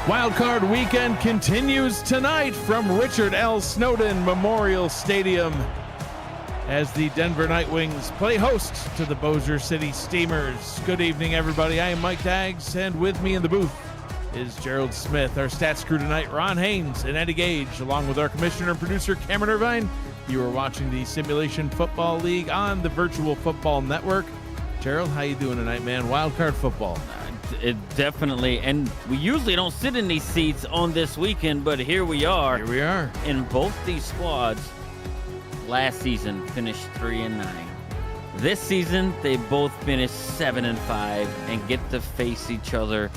Wildcard weekend continues tonight from Richard L. Snowden Memorial Stadium as the Denver Nightwings play host to the Bossier City Steamers. Good evening, everybody. I am Mike Daggs, and with me in the booth is Gerald Smith. Our stats crew tonight, Ron Haynes and Eddie Gage, along with our commissioner and producer, Cameron Irvine. You are watching the Simulation Football League on the Virtual Football Network. Gerald, how you doing tonight, man? Wildcard football. It definitely, and we usually don't sit in these seats on this weekend, but here we are. Here we are. And both these squads last season finished 3-9. This season, they both finished 7-5 and get to face each other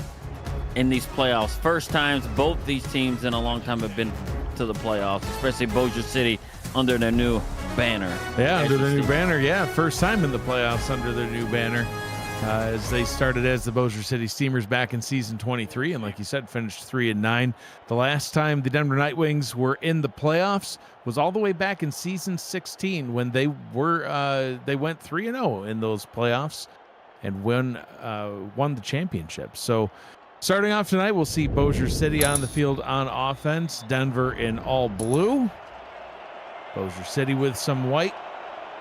in these playoffs. First times both these teams in a long time have been to the playoffs, especially Bossier City under their new banner. Yeah, under their new banner. Yeah, first time in the playoffs under their new banner. As they started as the Bossier City Steamers back in season 23, and like you said, finished 3-9. The last time the Denver Nightwings were in the playoffs was all the way back in season 16 when they went 3-0 in those playoffs and won the championship. So starting off tonight, we'll see Bossier City on the field on offense, Denver in all blue, Bossier City with some white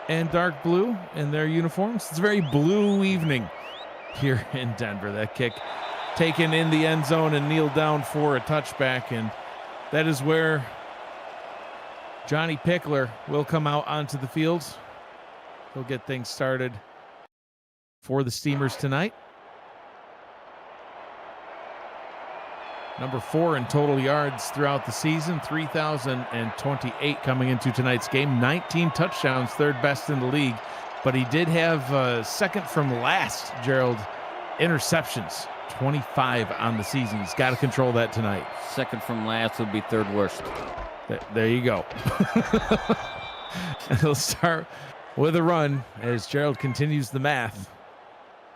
and dark blue in their uniforms. It's a very blue evening here in Denver. That kick taken in the end zone and kneeled down for a touchback, and that is where Johnny Pickler will come out onto the field. He'll get things started for the Steamers tonight. Number 4 in total yards throughout the season, 3,028 coming into tonight's game. 19 touchdowns, third best in the league. But he did have second from last, Gerald, interceptions, 25 on the season. He's got to control that tonight. Second from last would be third worst. There you go. And he'll start with a run as Gerald continues the math.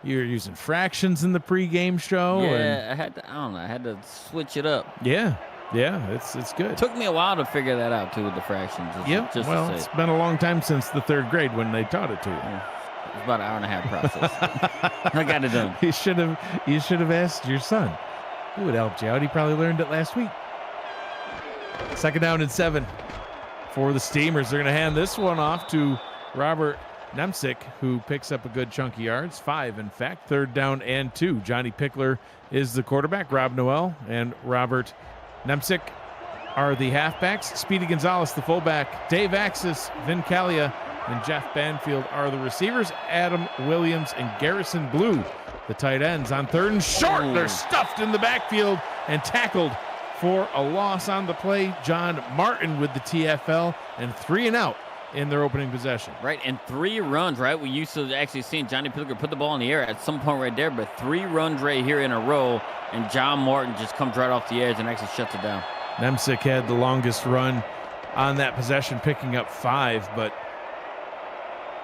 You're using fractions in the pregame show. Yeah, I had to switch it up. Yeah, it's good. It took me a while to figure that out, too, with the fractions. It's been a long time since the third grade when they taught it to you. Yeah. It was about an hour-and-a-half process. I got it done. You should have asked your son. He would have helped you out. He probably learned it last week. Second down and 7 for the Steamers. They're going to hand this one off to Robert Nemsick, who picks up a good chunk of yards, 5 in fact. Third down and 2. Johnny Pickler is the quarterback. Rob Noel and Robert Nemsick are the halfbacks. Speedy Gonzalez, the fullback. Dave Axis, Vin Calia, and Jeff Banfield are the receivers. Adam Williams and Garrison Blue, the tight ends. On third and short, they're stuffed in the backfield and tackled for a loss on the play. John Martin with the TFL, and 3 and out in their opening possession. Right, and 3 runs, right? We used to actually seeing Johnny Pickler put the ball in the air at some point right there, but 3 runs right here in a row, and John Martin just comes right off the edge and actually shuts it down. Nemsick had the longest run on that possession, picking up 5, but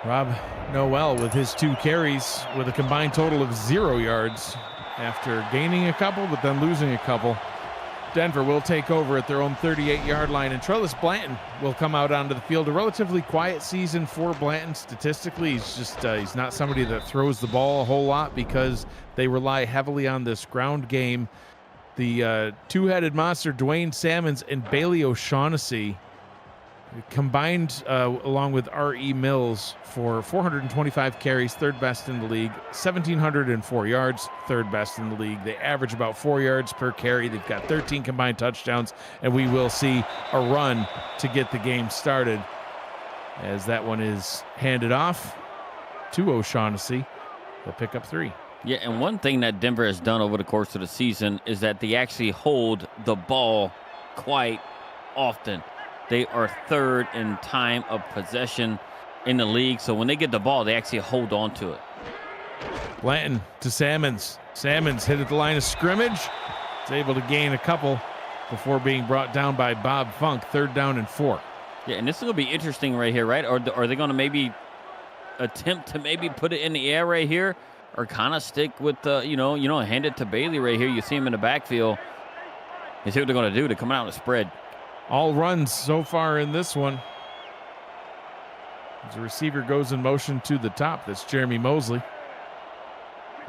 Rob Noel with his 2 carries with a combined total of 0 yards after gaining a couple, but then losing a couple. Denver will take over at their own 38-yard line, and Trellis Blanton will come out onto the field. A relatively quiet season for Blanton statistically. He's not somebody that throws the ball a whole lot because they rely heavily on this ground game. The two-headed monster, Dwayne Sammons and Bailey O'Shaughnessy, combined along with R.E. Mills for 425 carries, third best in the league, 1,704 yards, third best in the league. They average about 4 yards per carry. They've got 13 combined touchdowns, and we will see a run to get the game started as that one is handed off to O'Shaughnessy. They'll pick up 3. Yeah, and one thing that Denver has done over the course of the season is that they actually hold the ball quite often. They are third in time of possession in the league. So when they get the ball, they actually hold on to it. Blanton to Sammons. Sammons hit at the line of scrimmage. Is able to gain a couple before being brought down by Bob Funk. Third down and 4. Yeah, and this is going to be interesting right here, right? Or are they going to maybe attempt to maybe put it in the air right here? Or kind of stick with, hand it to Bailey right here. You see him in the backfield. You see what they're going to do. They're coming out on a spread. All runs so far in this one. As the receiver goes in motion to the top, that's Jeremy Mosley.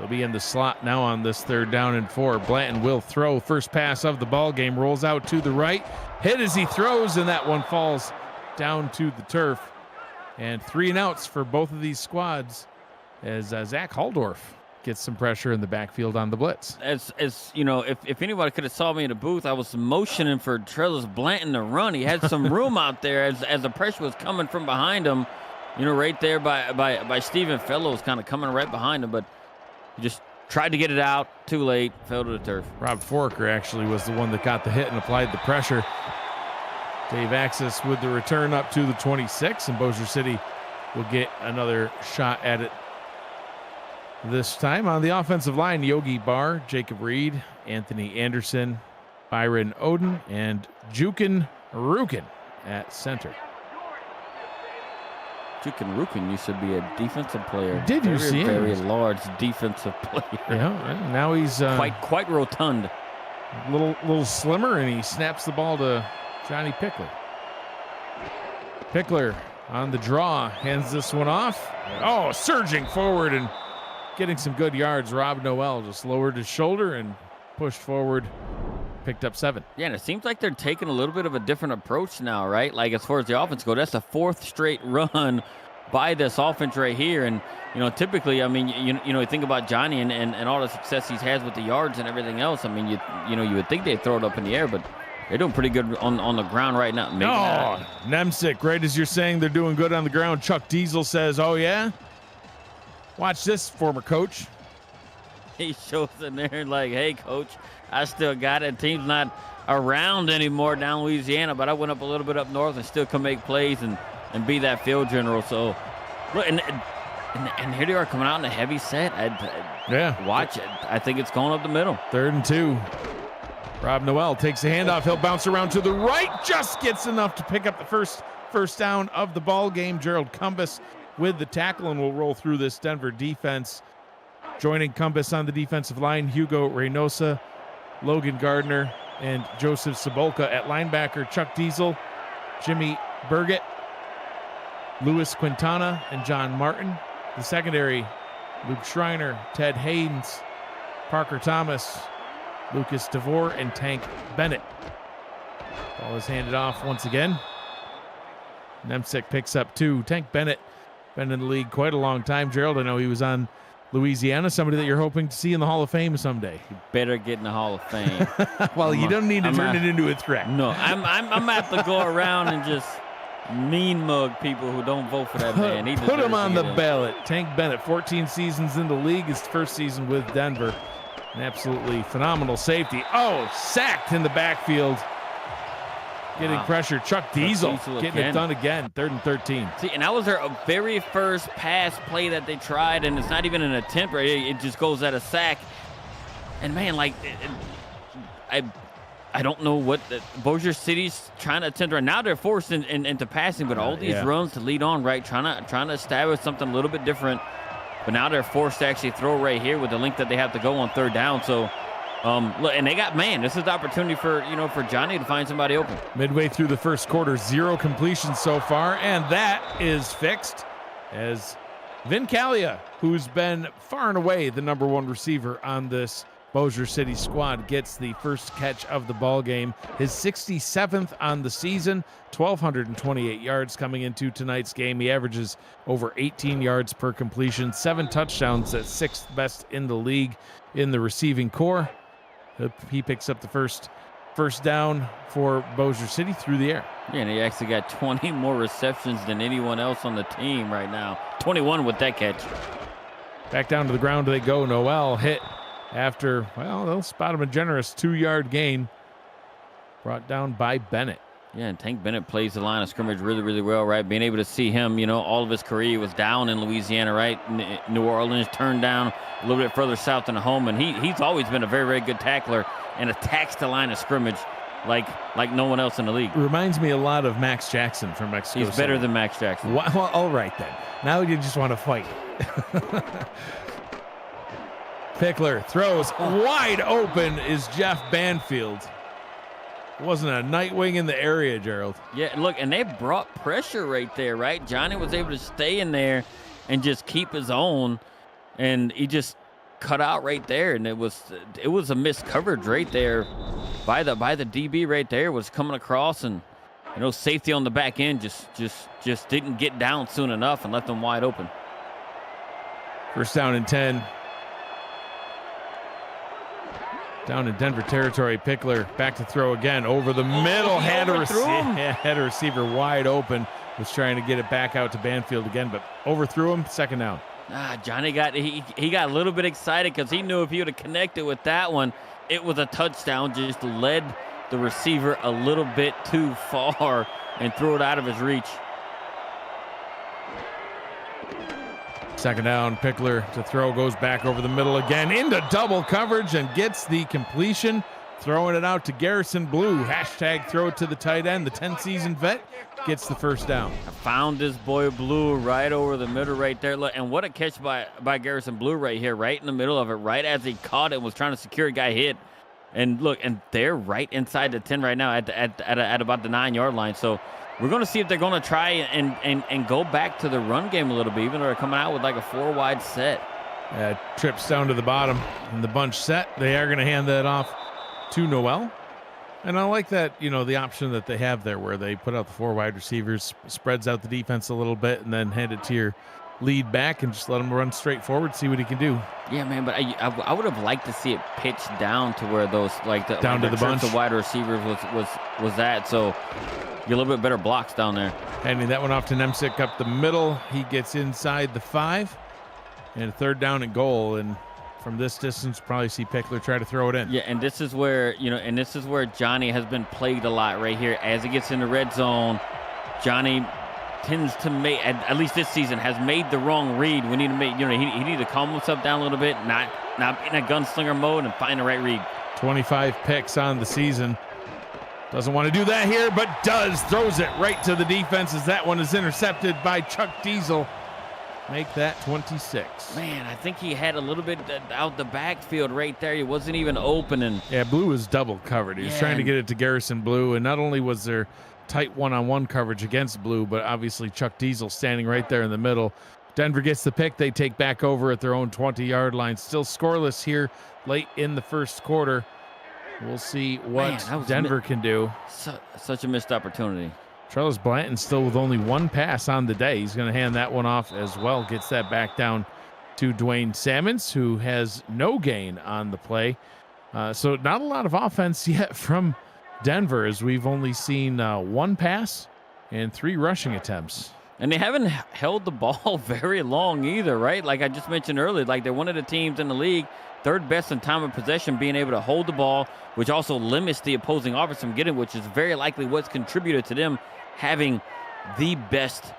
They'll be in the slot now on this 3rd down and 4. Blanton will throw. First pass of the ball game, rolls out to the right. Hit as he throws, and that one falls down to the turf. And 3 and outs for both of these squads as Zach Haldorf gets some pressure in the backfield on the blitz. As you know, if anybody could have saw me in the booth, I was motioning for Trellis Blanton to run. He had some room out there as the pressure was coming from behind him. You know, right there by Stephen Fellows, kind of coming right behind him, but he just tried to get it out. Too late. Fell to the turf. Rob Foraker actually was the one that got the hit and applied the pressure. Dave Axis with the return up to the 26, and Bossier City will get another shot at it. This time on the offensive line, Yogi Barr, Jacob Reed, Anthony Anderson, Byron Oden, and Jukin Rukin at center. Jukin Rukin used to be a defensive player. Did you see him? Very large defensive player. Yeah, now he's quite rotund. Little slimmer, and he snaps the ball to Johnny Pickler. Pickler on the draw, hands this one off. Oh, surging forward and getting some good yards. Rob Noel just lowered his shoulder and pushed forward, picked up 7. Yeah, and it seems like they're taking a little bit of a different approach now, right? Like as far as the offense goes, that's the 4th straight run by this offense right here. And, you know, typically, I mean, you know, you think about Johnny and all the success he's had with the yards and everything else. I mean, you would think they'd throw it up in the air, but they're doing pretty good on the ground right now. Nemsic, right as you're saying they're doing good on the ground, Chuck Diesel says, oh, yeah? Watch this, former coach. He shows in there like, hey, coach, I still got it. Team's not around anymore down Louisiana, but I went up a little bit up north and still can make plays and be that field general. So, look, and here they are coming out in a heavy set. Watch it. I think it's going up the middle. 3rd and 2. Rob Noel takes the handoff. He'll bounce around to the right. Just gets enough to pick up the first down of the ball game. Gerald Cumbus with the tackle, and will roll through this Denver defense. Joining Cumbus on the defensive line, Hugo Reynosa, Logan Gardner, and Joseph Sabolka at linebacker. Chuck Diesel, Jimmy Burgett, Louis Quintana, and John Martin. The secondary, Luke Schreiner, Ted Haynes, Parker Thomas, Lucas DeVore, and Tank Bennett. Ball is handed off once again. Nemsic picks up 2. Tank Bennett been in the league quite a long time. Gerald, I know he was on Louisiana, somebody that you're hoping to see in the Hall of Fame someday. You better get in the Hall of Fame. Well, you don't need to turn it into a threat. No, I'm have to go around and just mean mug people who don't vote for that man. Put him on the ballot. Tank Bennett, 14 seasons in the league, his first season with Denver. An absolutely phenomenal safety. Oh, sacked in the backfield. Getting pressure. Chuck Diesel getting it done again. 3rd and 13. See, and that was their very first pass play that they tried, and it's not even an attempt. Right? It just goes at a sack. And, man, like, I don't know what Bossier City's trying to attempt right now. They're forced into passing, but all these runs to lead on, right, trying to establish something a little bit different. But now they're forced to actually throw right here with the length that they have to go on 3rd down. So, look, and they got, this is the opportunity for Johnny to find somebody open. Midway through the first quarter, 0 completions so far, and that is fixed as Vin Calia, who's been far and away the number 1 receiver on this Bossier City squad, gets the first catch of the ball game. His 67th on the season, 1,228 yards coming into tonight's game. He averages over 18 yards per completion, 7 touchdowns, at 6th best in the league in the receiving core. He picks up the first down for Bossier City through the air. Yeah, and he actually got 20 more receptions than anyone else on the team right now. 21 with that catch. Back down to the ground they go. Noel hit after, they'll spot him a generous 2-yard gain. Brought down by Bennett. Yeah, and Tank Bennett plays the line of scrimmage really, really well, right? Being able to see him, all of his career was down in Louisiana, right? New Orleans, turned down a little bit further south than home, and he's always been a very, very good tackler and attacks the line of scrimmage like no one else in the league. Reminds me a lot of Max Jackson from Mexico He's better than Max Jackson. Well, all right then. Now you just want to fight. Pickler throws wide open is Jeff Banfield. Wasn't a Nightwing in the area, Gerald. Yeah, look, and they brought pressure right there, right? Johnny was able to stay in there and just keep his own, and he just cut out right there, and it was a missed coverage right there by the DB right there. Was coming across, and safety on the back end just didn't get down soon enough and left them wide open. First down and 10. Down in Denver territory. Pickler back to throw again over the middle. Had a receiver wide open. Was trying to get it back out to Banfield again, but overthrew him. Second down. Johnny got a little bit excited because he knew if he would have connected with that one, it was a touchdown. Just led the receiver a little bit too far and threw it out of his reach. Second down, Pickler to throw, goes back over the middle again into double coverage and gets the completion. Throwing it out to Garrison Blue. Hashtag throw it to the tight end. The 10-season vet gets the first down. I found this boy Blue right over the middle right there. Look, and what a catch by Garrison Blue right here, right in the middle of it, right as he caught it, was trying to secure a guy hit. And look, and they're right inside the 10 right now at about the 9-yard line. So we're going to see if they're going to try and go back to the run game a little bit, even though they're coming out with like a 4-wide set. Trips down to the bottom and the bunch set. They are going to hand that off to Noel. And I like that, the option that they have there where they put out the 4 wide receivers, spreads out the defense a little bit, and then hand it to your lead back and just let him run straight forward, see what he can do. Yeah, man, but I would have liked to see it pitched down to where those, down to the bunch of wide receivers was at, so you're a little bit better blocks down there. Handing that one off to Nemsic up the middle. He gets inside the 5, and third down and goal, and from this distance, probably see Pickler try to throw it in. Yeah, and this is where, Johnny has been plagued a lot right here. As he gets in the red zone, Johnny tends to make, at least this season, has made the wrong read. We need to make, he need to calm himself down a little bit, not in a gunslinger mode, and find the right read. 25 picks on the season. Doesn't want to do that here, but does. Throws it right to the defense as that one is intercepted by Chuck Diesel. Make that 26. Man, I think he had a little bit out the backfield right there. He wasn't even opening. Yeah, Blue was double covered. He was trying to get it to Garrison Blue, and not only was there tight one-on-one coverage against Blue, but obviously Chuck Diesel standing right there in the middle. Denver gets the pick. They take back over at their own 20-yard line. Still scoreless here late in the first quarter. We'll see what Denver can do. Such a missed opportunity. Trellis Blanton still with only 1 pass on the day. He's going to hand that one off as well. Gets that back down to Dwayne Salmons, who has no gain on the play. So not a lot of offense yet from Denver, as we've only seen 1 pass and 3 rushing attempts. And they haven't held the ball very long either, right? Like I just mentioned earlier, like they're one of the teams in the league, third best in time of possession, being able to hold the ball, which also limits the opposing offense from getting, which is very likely what's contributed to them having the best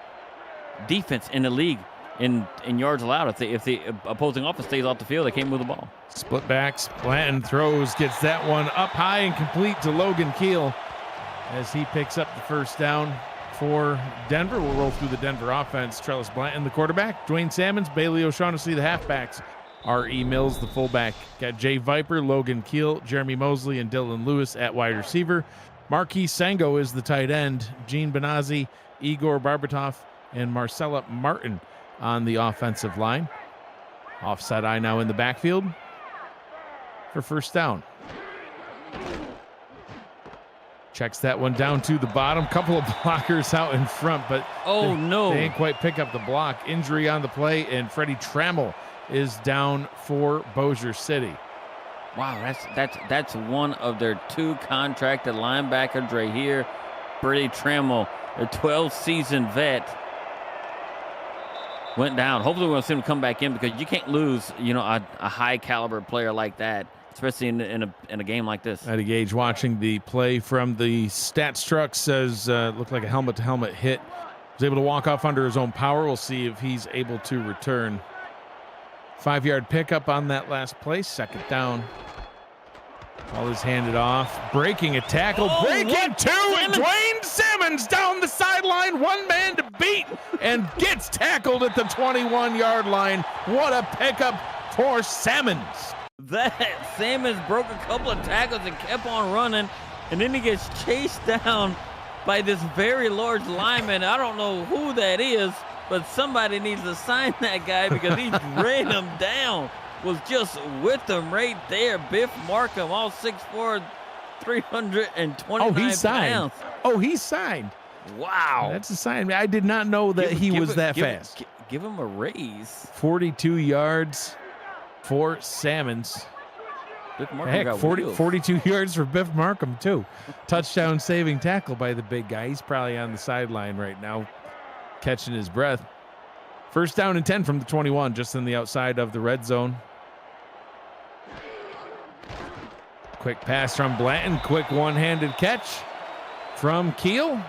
defense in the league in yards allowed. If the opposing offense stays off the field, they can't move the ball. Split backs, Blanton throws, gets that one up high and complete to Logan Keel as he picks up the first down for Denver. We'll roll through the Denver offense. Trellis Blanton, the quarterback. Dwayne Salmons, Bailey O'Shaughnessy, the halfbacks. R.E. Mills, the fullback. Got Jay Viper, Logan Keel, Jeremy Mosley, and Dylan Lewis at wide receiver. Marquis Sango is the tight end. Gene Benazzi, Igor Barbatov, and Marcella Martin on the offensive line. Offside eye now in the backfield for first down. Checks that one down to the bottom. Couple of blockers out in front, but they ain't quite pick up the block. Injury on the play, and Freddie Trammell is down for Bossier City. Wow, that's one of their 2 contracted linebackers right here. Freddie Trammell, a 12-season vet, went down. Hopefully we'll see him come back in, because you can't lose, a high caliber player like that, especially in a game like this. Eddie Gage watching the play from the stats truck says looked like a helmet-to-helmet hit. Was able to walk off under his own power. We'll see if he's able to return. 5-yard pickup on that last play. Second down. Ball is handed off. Breaking a tackle. Breaking 2, and Dwayne Salmons down the sideline. 1 man to beat, and gets tackled at the 21-yard line. What a pickup for Salmons. That Salmons broke a couple of tackles and kept on running, and then he gets chased down by this very large lineman. I don't know who that is, but somebody needs to sign that guy, because he ran him down. was just with him right there. Biff Markham, all 6'4", 329 he signed. pounds. Oh, he signed. Wow. That's a sign. I did not know that he was that fast. Give him a raise. 42 yards for Salmons. Biff Markham Heck, got 42 yards for Biff Markham, too. Touchdown saving tackle by the big guy. He's probably on the sideline right now, catching his breath. First down and 10 from the 21, just in the outside of the red zone. Quick pass from Blanton. Quick one-handed catch from Keel.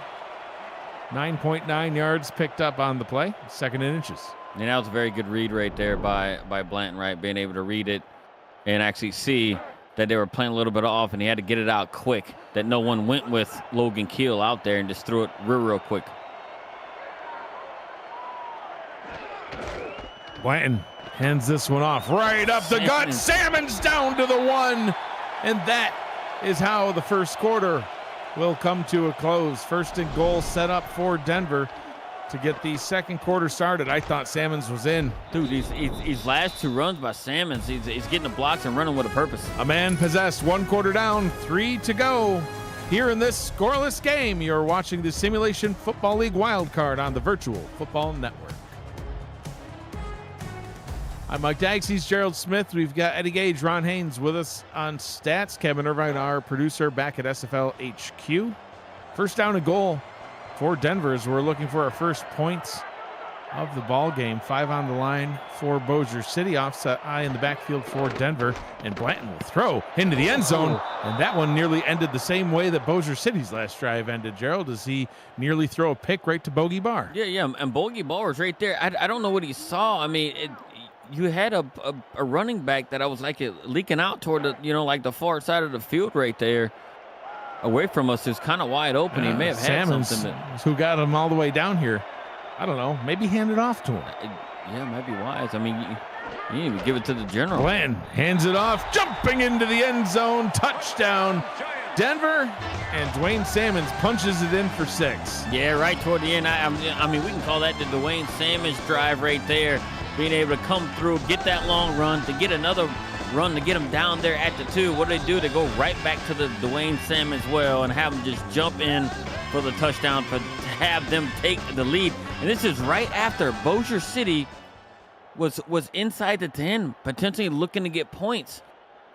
9.9 yards picked up on the play. 2nd and inches. And that was a very good read right there by Blanton, right? Being able to read it and actually see that they were playing a little bit off, and he had to get it out quick, that no one went with Logan Keel out there and just threw it real quick. Blanton hands this one off right up the gut. Salmons down to the 1. And that is how the first quarter will come to a close. 1st and goal set up for Denver to get the second quarter started. I thought Salmons was in. Dude, these last 2 runs by Salmons, he's getting the blocks and running with a purpose. A man possessed, 1 quarter down, 3 to go. Here in this scoreless game, you're watching the Simulation Football League Wildcard on the Virtual Football Network. I'm Mike Dykes. He's Gerald Smith. We've got Eddie Gage, Ron Haynes with us on stats. Kevin Irvine, our producer, back at SFL HQ. First down and goal for Denver as we're looking for our first points of the ball game. 5 on the line for Bossier City. Offset eye in the backfield for Denver. And Blanton will throw into the end zone. And that one nearly ended the same way that Bossier City's last drive ended, Gerald, as he nearly throw a pick right to Bogey Barr. Yeah, and Bogey Barr was right there. I don't know what he saw. I mean, you had a running back that I was like leaking out toward the, like the far side of the field right there. Away from us is kind of wide open. He may have had Salmons, something who got him all the way down here. I don't know. Maybe hand it off to him. Yeah, might be wise. I mean, you need to give it to the general. Blanton hands it off, jumping into the end zone. Touchdown, Denver. And Dwayne Salmons punches it in for 6. Yeah, right toward the end. I mean, we can call that the Dwayne Salmons drive right there. Being able to come through, get that long run, to get another run to get them down there at the 2. What do they do? They go right back to the Dwayne Salmons well and have them just jump in for the touchdown, to have them take the lead. And this is right after Bossier City was inside the 10, potentially looking to get points.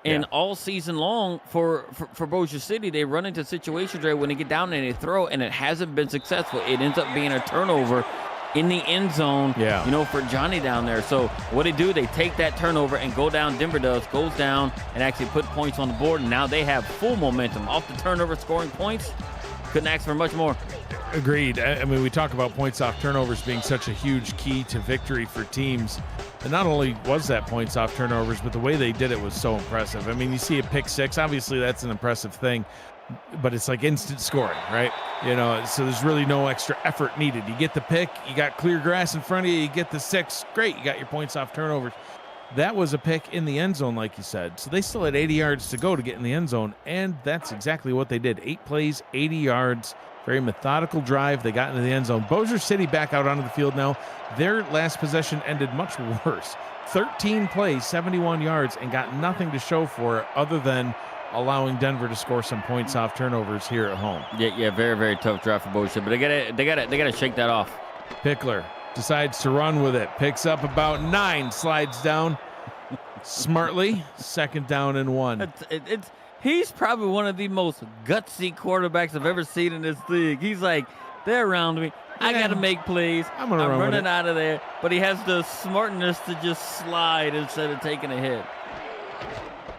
And all season long for Bossier City, they run into situations where when they get down and they throw, and it hasn't been successful. It ends up being a turnover in the end zone, for Johnny down there. So what they do, they take that turnover and go down. Denver goes down and actually put points on the board. And now they have full momentum off the turnover, scoring points. Couldn't ask for much more. Agreed. I mean, we talk about points off turnovers being such a huge key to victory for teams. And not only was that points off turnovers, but the way they did it was so impressive. I mean, you see a pick 6. Obviously, that's an impressive thing. But it's like instant scoring, right? So there's really no extra effort needed. You get the pick, you got clear grass in front of you, you get the 6, great, you got your points off turnovers. That was a pick in the end zone, like you said. So they still had 80 yards to go to get in the end zone, and that's exactly what they did. 8 plays, 80 yards, very methodical drive. They got into the end zone. Bossier City back out onto the field now. Their last possession ended much worse. 13 plays, 71 yards, and got nothing to show for it other than allowing Denver to score some points off turnovers here at home. Yeah, very, very tough drive for Bossier, but they gotta shake that off. Pickler decides to run with it, picks up about 9, slides down smartly. 2nd down and 1. He's probably one of the most gutsy quarterbacks I've ever seen in this league. He's like, they're around me. I got to make plays. I'm running out of there. But he has the smartness to just slide instead of taking a hit.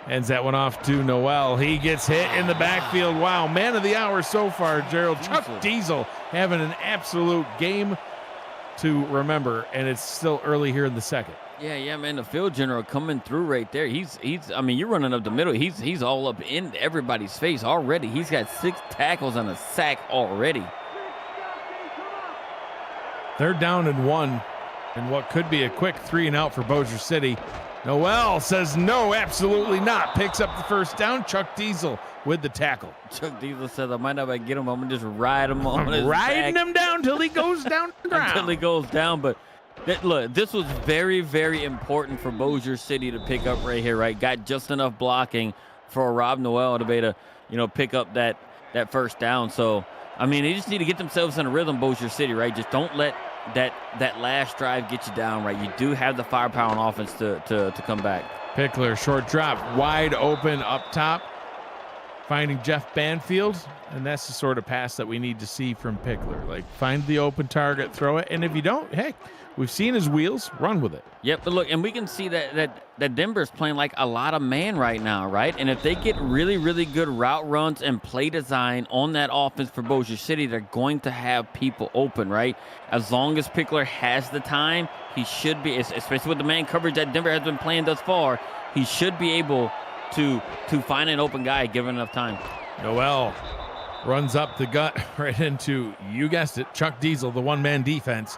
Hands that one off to Noel. He gets hit in the backfield. Wow, man of the hour so far, Gerald. Chuck Diesel having an absolute game to remember, and it's still early here in the second. Yeah, man. The field general coming through right there. He's. I mean, you're running up the middle. He's all up in everybody's face already. He's got 6 tackles and a sack already. 3rd down and 1, and what could be a quick 3 and out for Bossier City. Noel says no, absolutely not. Picks up the 1st down. Chuck Diesel with the tackle. Chuck Diesel says, I might not get him. I'm going to just ride him on his riding back him down till he goes down to the ground. Until he goes down, but Look, this was very, very important for Bossier City to pick up right here, right? Got just enough blocking for Rob Noel to be able to, pick up that first down. So, I mean, they just need to get themselves in a rhythm, Bossier City, right? Just don't let that last drive get you down, right? You do have the firepower on offense to come back. Pickler, short drop, wide open up top, finding Jeff Banfield, and that's the sort of pass that we need to see from Pickler. Like, find the open target, throw it, and if you don't, hey, we've seen his wheels, run with it. Yep, but look, and we can see that Denver's playing like a lot of man right now, right? And if they get really, really good route runs and play design on that offense for Bossier City, they're going to have people open, right? As long as Pickler has the time, he should be, especially with the man coverage that Denver has been playing thus far, he should be able to find an open guy given enough time. Noel runs up the gut right into, you guessed it, Chuck Diesel, the one-man defense.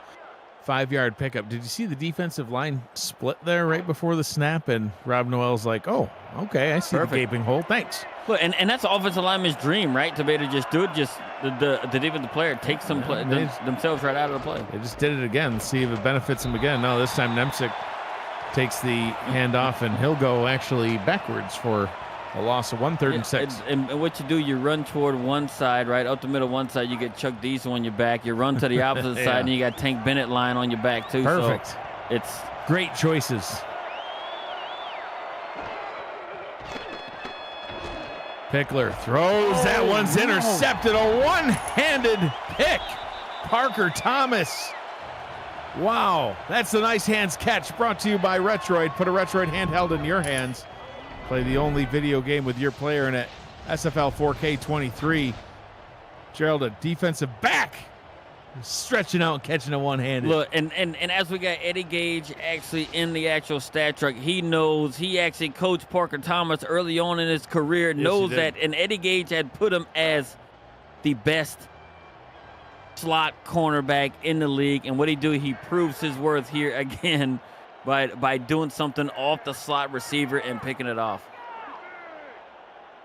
5-yard pickup. Did you see the defensive line split there right before the snap? And Rob Noel's like, oh, okay, I see the gaping hole. Thanks. Well, and that's the offensive lineman's dream, right? To be able to just do it, just the defensive player takes themselves right out of the play. They just did it again. See if it benefits them again. No, this time Nemsic takes the handoff, and he'll go actually backwards for a loss of 1 3rd and 6. And what you do, you run toward one side, right? Up the middle one side, you get Chuck Diesel on your back. You run to the opposite Yeah. side, and you got Tank Bennett lying on your back, too. Perfect. So it's great choices. Pickler throws. That one's intercepted. A one-handed pick. Parker Thomas. Wow. That's a nice hands catch brought to you by Retroid. Put a Retroid handheld in your hands. Play the only video game with your player in it. SFL 4K 23. Gerald, a defensive back. Stretching out and catching a one-handed. look, and as we got Eddie Gage actually in the actual stat truck, he knows he actually coached Parker Thomas early on in his career, knows that, and Eddie Gage had put him as the best slot cornerback in the league. And what he do, he proves his worth here again by doing something off the slot receiver and picking it off.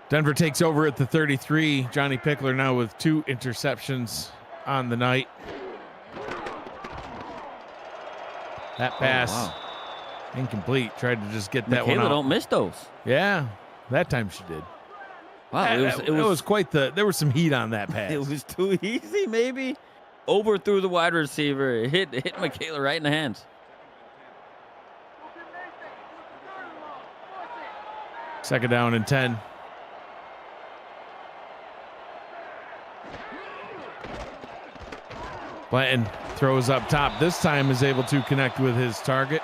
Denver takes over at the 33. Johnny Pickler now with 2 interceptions on the night. That pass incomplete. Tried to just get that Michaela one out. don't miss those. Yeah, that time she did. Wow, it was quite the. There was some heat on that pass. It was too easy, maybe. Overthrew the wide receiver. Hit Michaela right in the hands. Second down and 10. Blanton throws up top. This time is able to connect with his target.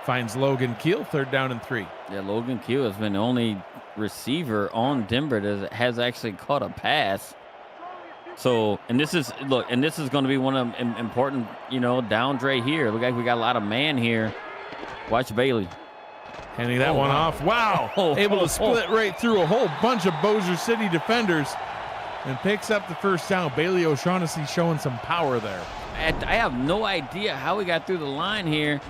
Finds Logan Keel. 3rd down and 3. Yeah, Logan Keel has been the only receiver on Denver that has actually caught a pass. So, and this is going to be one of them important, downs right here. Look like we got a lot of man here. Watch Bailey. Handing that one off. Wow. Able to split right through a whole bunch of Bossier City defenders and picks up the first down. Bailey O'Shaughnessy showing some power there. I have no idea how he got through the line here.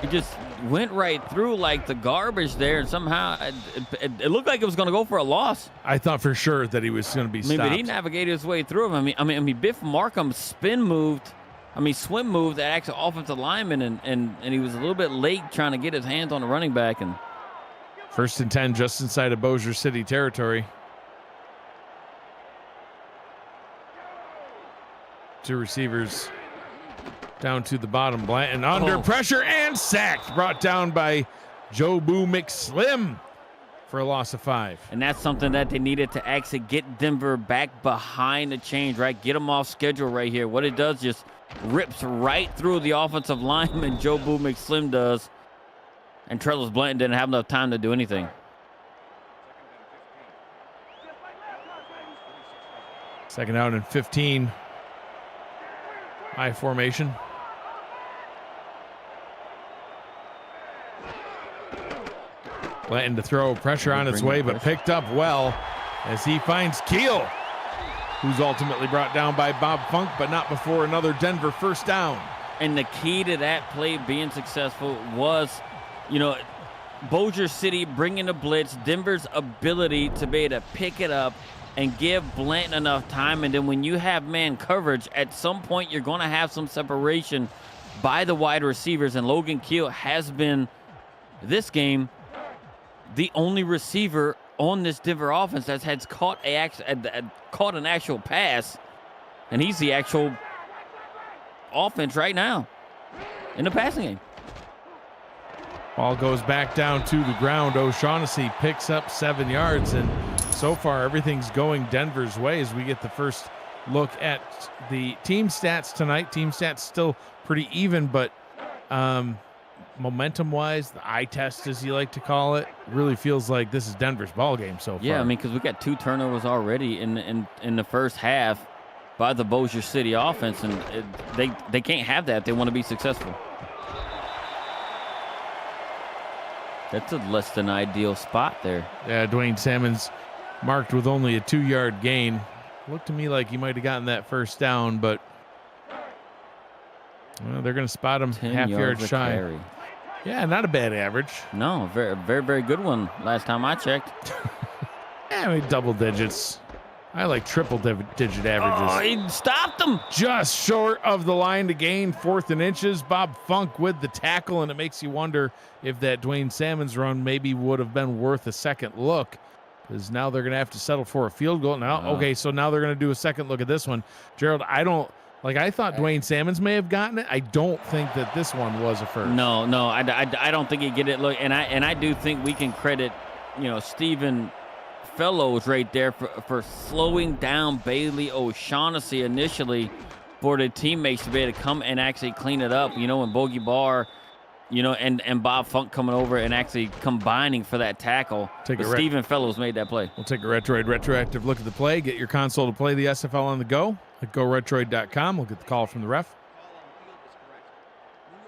He just went right through like the garbage there, and somehow it looked like it was going to go for a loss. I thought for sure that he was going to be stopped. But he navigated his way through him. I mean, Biff Markham swim moved that actual offensive lineman, and he was a little bit late trying to get his hands on the running back. And 1st and 10 just inside of Bossier City territory. 2 receivers down to the bottom. Blanton under pressure and sacked. Brought down by Joe Boo McSlim for a loss of 5. And that's something that they needed to actually get Denver back behind the chains, right? Get them off schedule right here. What it does just rips right through the offensive lineman, Joe Boo McSlim does. And Trellis Blanton didn't have enough time to do anything. Second down and 15. High formation. Blanton to throw, pressure on its way, but picked up well as he finds Keel, who's ultimately brought down by Bob Funk, but not before another Denver first down. And the key to that play being successful was, Bossier City bringing the blitz, Denver's ability to be able to pick it up and give Blanton enough time. And then when you have man coverage, at some point you're going to have some separation by the wide receivers, and Logan Keel has been, this game, the only receiver on this Denver offense that has caught an actual pass, and he's the actual offense right now in the passing game. Ball goes back down to the ground. O'Shaughnessy picks up 7 yards, and so far everything's going Denver's way as we get the first look at the team stats tonight. Team stats still pretty even, but momentum-wise, the eye test, as you like to call it, really feels like this is Denver's ball game so far. Yeah, I mean, because we got 2 turnovers already in the first half by the Bossier City offense, and they can't have that if they want to be successful. That's a less than ideal spot there. Yeah, Dwayne Salmons marked with only a 2-yard gain. Looked to me like he might have gotten that first down, but well, they're going to spot him half yard shy. Carry. Yeah, not a bad average. No, very, very, very good one last time I checked. Yeah, I mean, double digits. I like triple digit averages. Oh, he stopped him. Just short of the line to gain, 4th and inches. Bob Funk with the tackle, and it makes you wonder if that Dwayne Salmons run maybe would have been worth a second look, because now they're going to have to settle for a field goal. Now, okay, so now they're going to do a second look at this one. Gerald, I thought Dwayne Salmons may have gotten it. I don't think that this one was a first. No, I don't think he get it. Look, and I do think we can credit, Stephen Fellows right there for slowing down Bailey O'Shaughnessy initially for the teammates to be able to come and actually clean it up, and Bogey Barr, and Bob Funk coming over and actually combining for that tackle. Stephen Fellows made that play. We'll take a retroactive look at the play. Get your console to play the SFL on the go at GoRetroid.com. We'll get the call from the ref.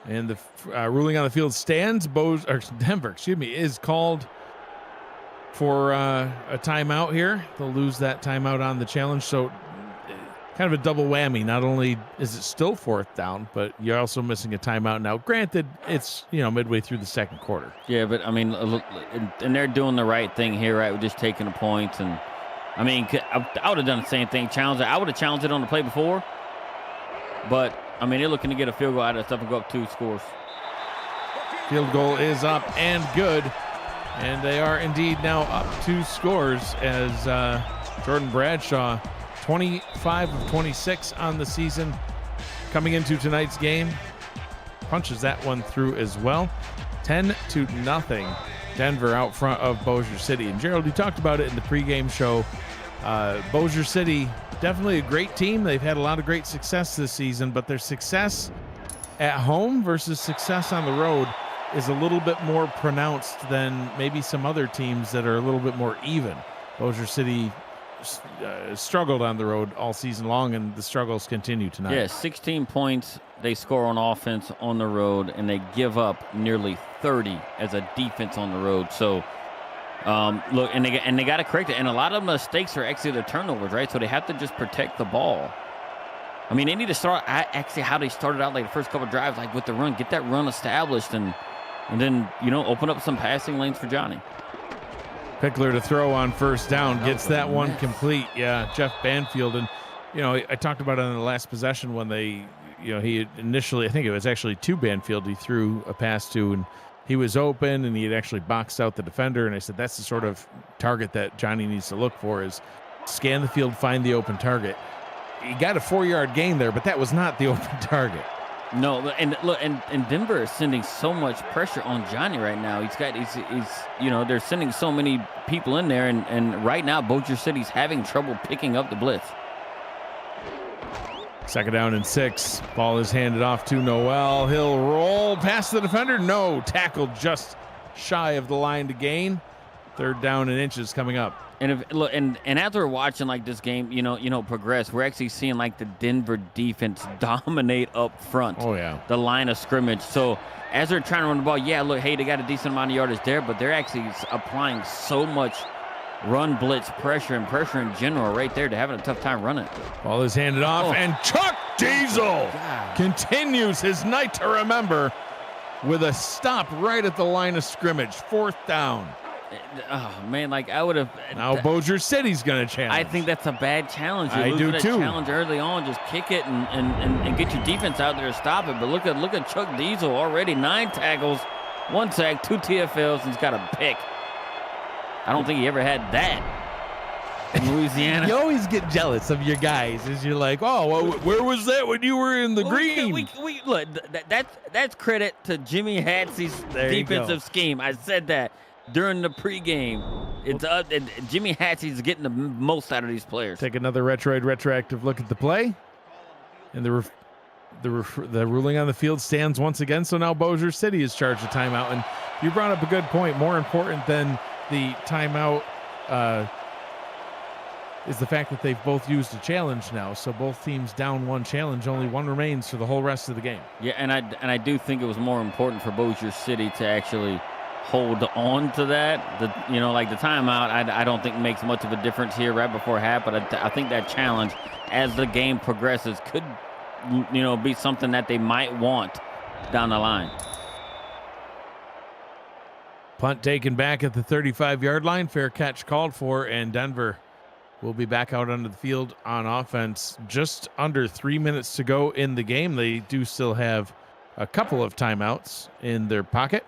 And the ruling on the field stands. Denver, is called for a timeout here. They'll lose that timeout on the challenge. So kind of a double whammy. Not only is it still 4th down, but you're also missing a timeout now. Granted, it's, midway through the second quarter. Yeah, but I mean, look, and they're doing the right thing here, right? We're just taking the points. And I mean, I would have done the same thing. I would have challenged it on the play before. But I mean, they're looking to get a field goal out of stuff and go up 2 scores. Field goal is up and good. And they are indeed now up 2 scores as Jordan Bradshaw, 25 of 26 on the season, coming into tonight's game, punches that one through as well. 10-0, Denver out front of Bossier City. And Gerald, you talked about it in the pregame show. Bossier City, definitely a great team. They've had a lot of great success this season, but their success at home versus success on the road is a little bit more pronounced than maybe some other teams that are a little bit more even. Bossier City struggled on the road all season long, and the struggles continue tonight. Yeah, 16 points they score on offense on the road, and they give up nearly 30 as a defense on the road. So, look, and they got to correct it. And a lot of mistakes are actually their turnovers, right? So they have to just protect the ball. I mean, they need to start actually how they started out, like the first couple of drives, like with the run, get that run established, and then, open up some passing lanes for Johnny. Pickler to throw on first down, gets that one complete. Yeah, Jeff Banfield. And, I talked about it on the last possession when they, he initially, I think it was actually to Banfield, he threw a pass to, and he was open and he had actually boxed out the defender. And I said, that's the sort of target that Johnny needs to look for, is scan the field, find the open target. He got a 4-yard gain there, but that was not the open target. No, and look, and Denver is sending so much pressure on Johnny right now. He's they're sending so many people in there, and right now Bossier City's having trouble picking up the blitz. 2nd down and 6. Ball is handed off to Noel. He'll roll past the defender. No, tackled just shy of the line to gain. 3rd down and inches coming up. And as we're watching like this game, progress, we're actually seeing like the Denver defense dominate up front. Oh yeah, the line of scrimmage. So as they're trying to run the ball, yeah, look, hey, they got a decent amount of yardage there, but they're actually applying so much run blitz pressure and pressure in general right there to having a tough time running. Ball is handed off, and Chuck Diesel continues his night to remember with a stop right at the line of scrimmage. 4th down. Oh man, like I would have. Now Bossier City's going to challenge. I think that's a bad challenge. You I lose do that too. challenge early on, just kick it and get your defense out there to stop it. But look at Chuck Diesel already, 9 tackles, 1 sack, 2 TFLs, and he's got a pick. I don't think he ever had that in Louisiana. You always get jealous of your guys as you're like, oh, well, where was that when you were in the green? We look, that's credit to Jimmy Hatsey's defensive scheme. I said that during the pregame. It's Jimmy Hatsey's getting the most out of these players. Take another retroactive look at the play, and the ruling on the field stands once again. So now Bossier City is charged a timeout, and you brought up a good point. More important than the timeout is the fact that they've both used a challenge now. So both teams down 1 challenge, only 1 remains for the whole rest of the game. Yeah, and I do think it was more important for Bossier City to actually hold on to that. The timeout, I don't think makes much of a difference here right before half, but I think that challenge as the game progresses could, be something that they might want down the line. Punt taken back at the 35-yard line. Fair catch called for, and Denver will be back out onto the field on offense. Just under 3 minutes to go in the game. They do still have a couple of timeouts in their pocket,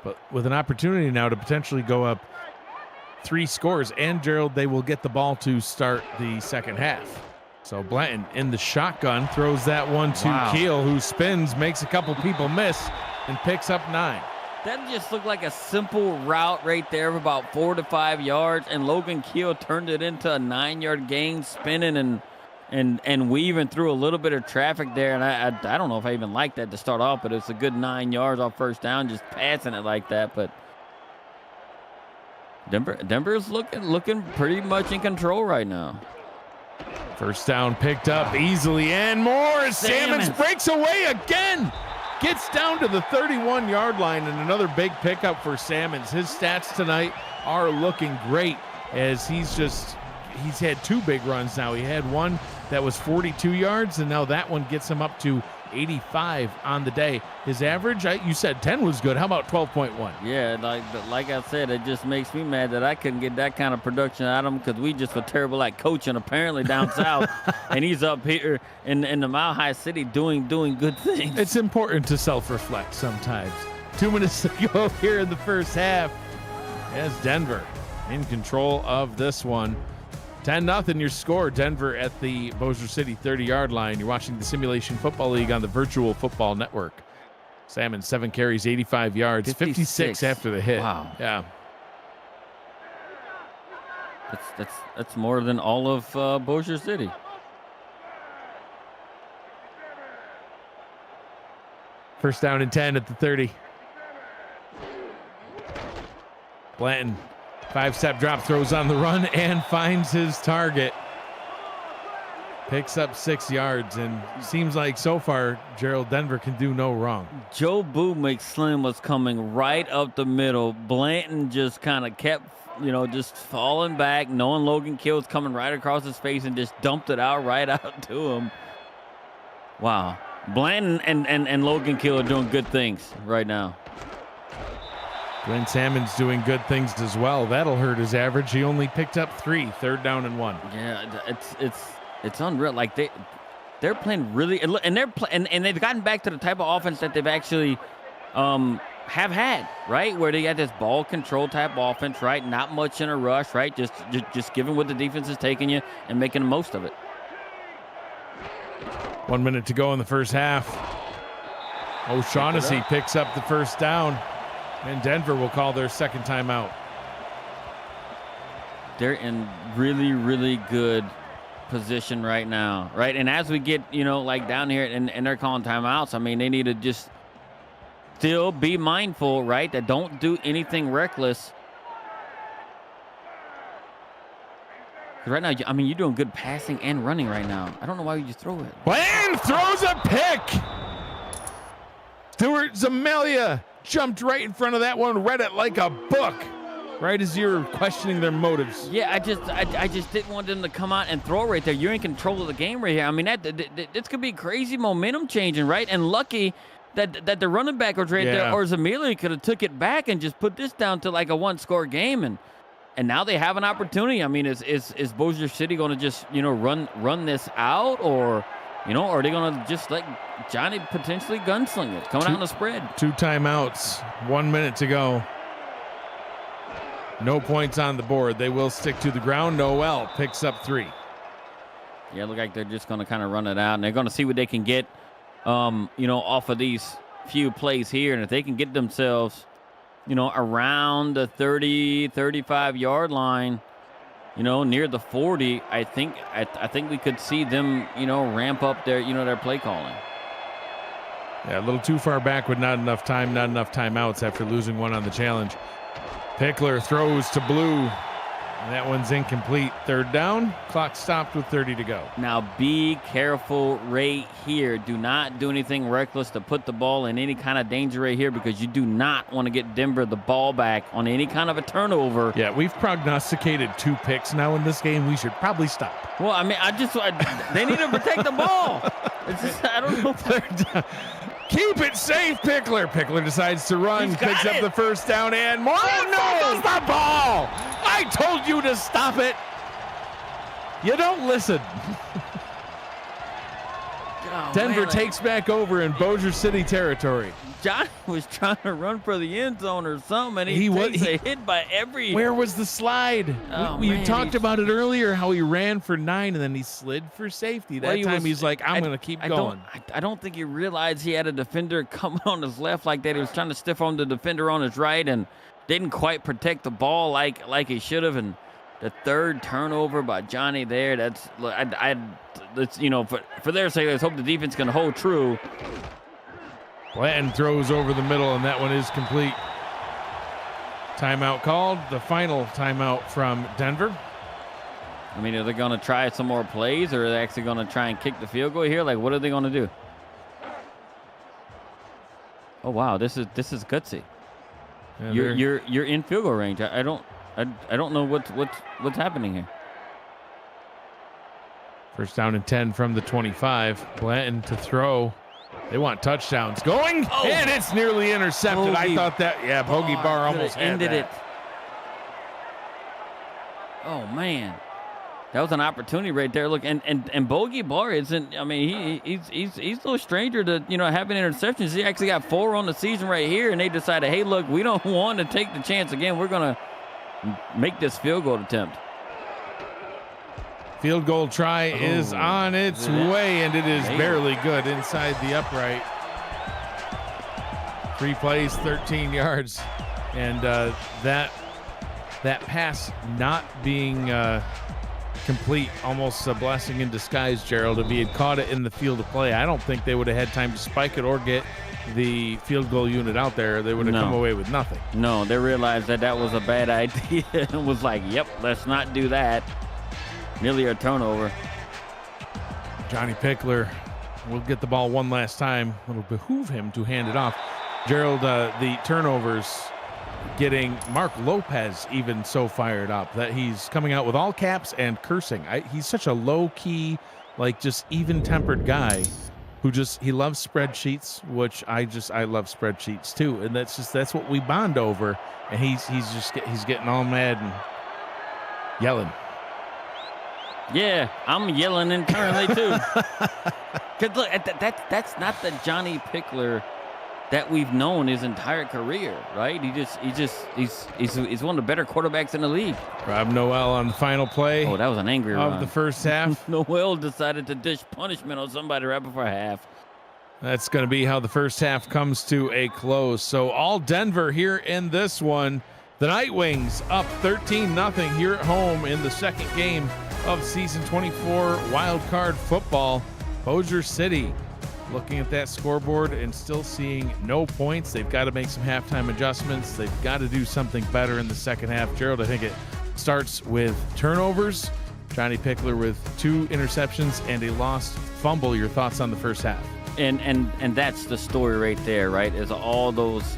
but with an opportunity now to potentially go up 3 scores. And Gerald, they will get the ball to start the second half. So Blanton in the shotgun throws that one to Keel, who spins, makes a couple people miss, and picks up 9. That just looked like a simple route right there of about 4 to 5 yards, and Logan Keel turned it into a 9-yard gain, spinning and weaving through a little bit of traffic there. And I don't know if I even like that to start off, but it's a good 9 yards off first down, just passing it like that. But Denver's looking pretty much in control right now. First down picked up easily, and more. Salmons breaks away again. Gets down to the 31-yard line, and another big pickup for Salmons. His stats tonight are looking great as he's had 2 big runs now. He had one that was 42 yards, and now that one gets him up to 85 on the day. His average, you said 10 was good. How about 12.1? Yeah, like I said, it just makes me mad that I couldn't get that kind of production out of him because we just were terrible at coaching apparently down south, and he's up here in the Mile High City doing good things. It's important to self-reflect sometimes. 2 minutes to go here in the first half as Denver in control of this one. 10-0 your score. Denver at the Bossier City 30-yard line. You're watching the Simulation Football League on the Virtual Football Network. Salmon, 7 carries, 85 yards, 56 after the hit. Wow. Yeah. That's more than all of Bossier City. First down and 10 at the 30. Blanton, 5-step drop, throws on the run and finds his target. Picks up 6 yards, and seems like so far Gerald, Denver can do no wrong. Joe Boo McSlim was coming right up the middle. Blanton just kind of kept, just falling back, knowing Logan Keel was coming right across his face, and just dumped it right out to him. Wow. Blanton and Logan Keel are doing good things right now. Glenn Salmon's doing good things as well. That'll hurt his average. He only picked up 3, 3rd down and 1. Yeah, it's unreal. Like they're playing really, and they've gotten back to the type of offense that they've actually have had, right? Where they got this ball control type offense, right? Not much in a rush, right? Just giving what the defense is taking you and making the most of it. 1 minute to go in the first half. O'Shaughnessy picks up the first down, and Denver will call their second timeout. They're in really, really good position right now, right? And as we get, like down here and they're calling timeouts, I mean, they need to just still be mindful, right? That don't do anything reckless. Right now, I mean, you're doing good passing and running right now. I don't know why you just throw it. And throws a pick. Stuart Zamelia jumped right in front of that one, read it like a book, right as you're questioning their motives. Yeah, I just didn't want them to come out and throw right there. You're in control of the game right here. I mean, this could be crazy momentum changing, right? And lucky that the running back was right there, or Zamili could have took it back and just put this down to like a one-score game, and now they have an opportunity. I mean, is Bossier City going to just run this out, or are they going to just let Johnny potentially gunsling it coming out on the spread? 2 timeouts, 1 minute to go. No points on the board. They will stick to the ground. Noel picks up 3. Yeah, look like they're just going to kind of run it out, and they're going to see what they can get, off of these few plays here. And if they can get themselves, around the 30, 35-yard line, near the 40, I think we could see them, ramp up their, their play calling. Yeah, a little too far back with not enough time, not enough timeouts after losing one on the challenge. Pickler throws to Blue. And that one's incomplete. 3rd down. Clock stopped with 30 to go. Now be careful right here. Do not do anything reckless to put the ball in any kind of danger right here, because you do not want to get Denver the ball back on any kind of a turnover. Yeah, we've prognosticated 2 picks now in this game. We should probably stop. Well, I mean, they need to protect the ball. It's just, I don't know. 3rd down. Keep it safe, Pickler. Pickler decides to run, picks up the 1st down and more. Oh, no! The ball! I told you to stop it. You don't listen. Oh, Denver takes back over in Bossier City territory. Johnny was trying to run for the end zone or something, and he takes a hit by every... Where was the slide? We talked about it earlier, how he ran for 9 and then he slid for safety. That time he's like, I'm going to keep going. I don't think he realized he had a defender coming on his left like that. He was trying to stiff on the defender on his right and didn't quite protect the ball like he should have. And the 3rd turnover by Johnny there, that's for their sake, let's hope the defense can hold true. Blanton throws over the middle, and that one is complete. Timeout called. The final timeout from Denver. I mean, are they going to try some more plays, or are they actually going to try and kick the field goal here? Like, what are they going to do? Oh wow, this is gutsy. Yeah, you're in field goal range. I don't know what's happening here. 1st down and 10 from the 25. Blanton to throw. They want touchdowns going, and it's nearly intercepted. I thought that, Bogey Barr almost ended it. Oh man, that was an opportunity right there. Look, and Bogey Barr isn't. I mean, he's no stranger to having interceptions. He actually got 4 on the season right here, and they decided, hey, look, we don't want to take the chance again. We're gonna make this field goal attempt. Field goal try is on its way, and it is barely good inside the upright. 3 plays, 13 yards, and that pass not being complete, almost a blessing in disguise, Gerald. If he had caught it in the field of play, I don't think they would have had time to spike it or get the field goal unit out there. They would have come away with nothing. No, they realized that was a bad idea and was like, yep, let's not do that. Nearly a turnover. Johnny Pickler will get the ball one last time. It'll behoove him to hand it off. Gerald, the turnovers getting Mark Lopez even so fired up that he's coming out with all caps and cursing. He's such a low-key, like just even-tempered guy who he loves spreadsheets, which I love spreadsheets too, and that's what we bond over. And he's getting all mad and yelling. Yeah, I'm yelling internally too. Cause look, that's not the Johnny Pickler that we've known his entire career, right? He's one of the better quarterbacks in the league. Rob Noel on the final play. Oh, that was an angry run of the first half. Noel decided to dish punishment on somebody right before half. That's going to be how the first half comes to a close. So all Denver here in this one. The Night Wings up 13-0 here at home in the second game of season 24 wild card football. Bossier City looking at that scoreboard and still seeing no points. They've got to make some halftime adjustments. They've got to do something better in the second half. Gerald, I think it starts with turnovers. Johnny Pickler with 2 interceptions and a lost fumble. Your thoughts on the first half? And that's the story right there, right? Is all those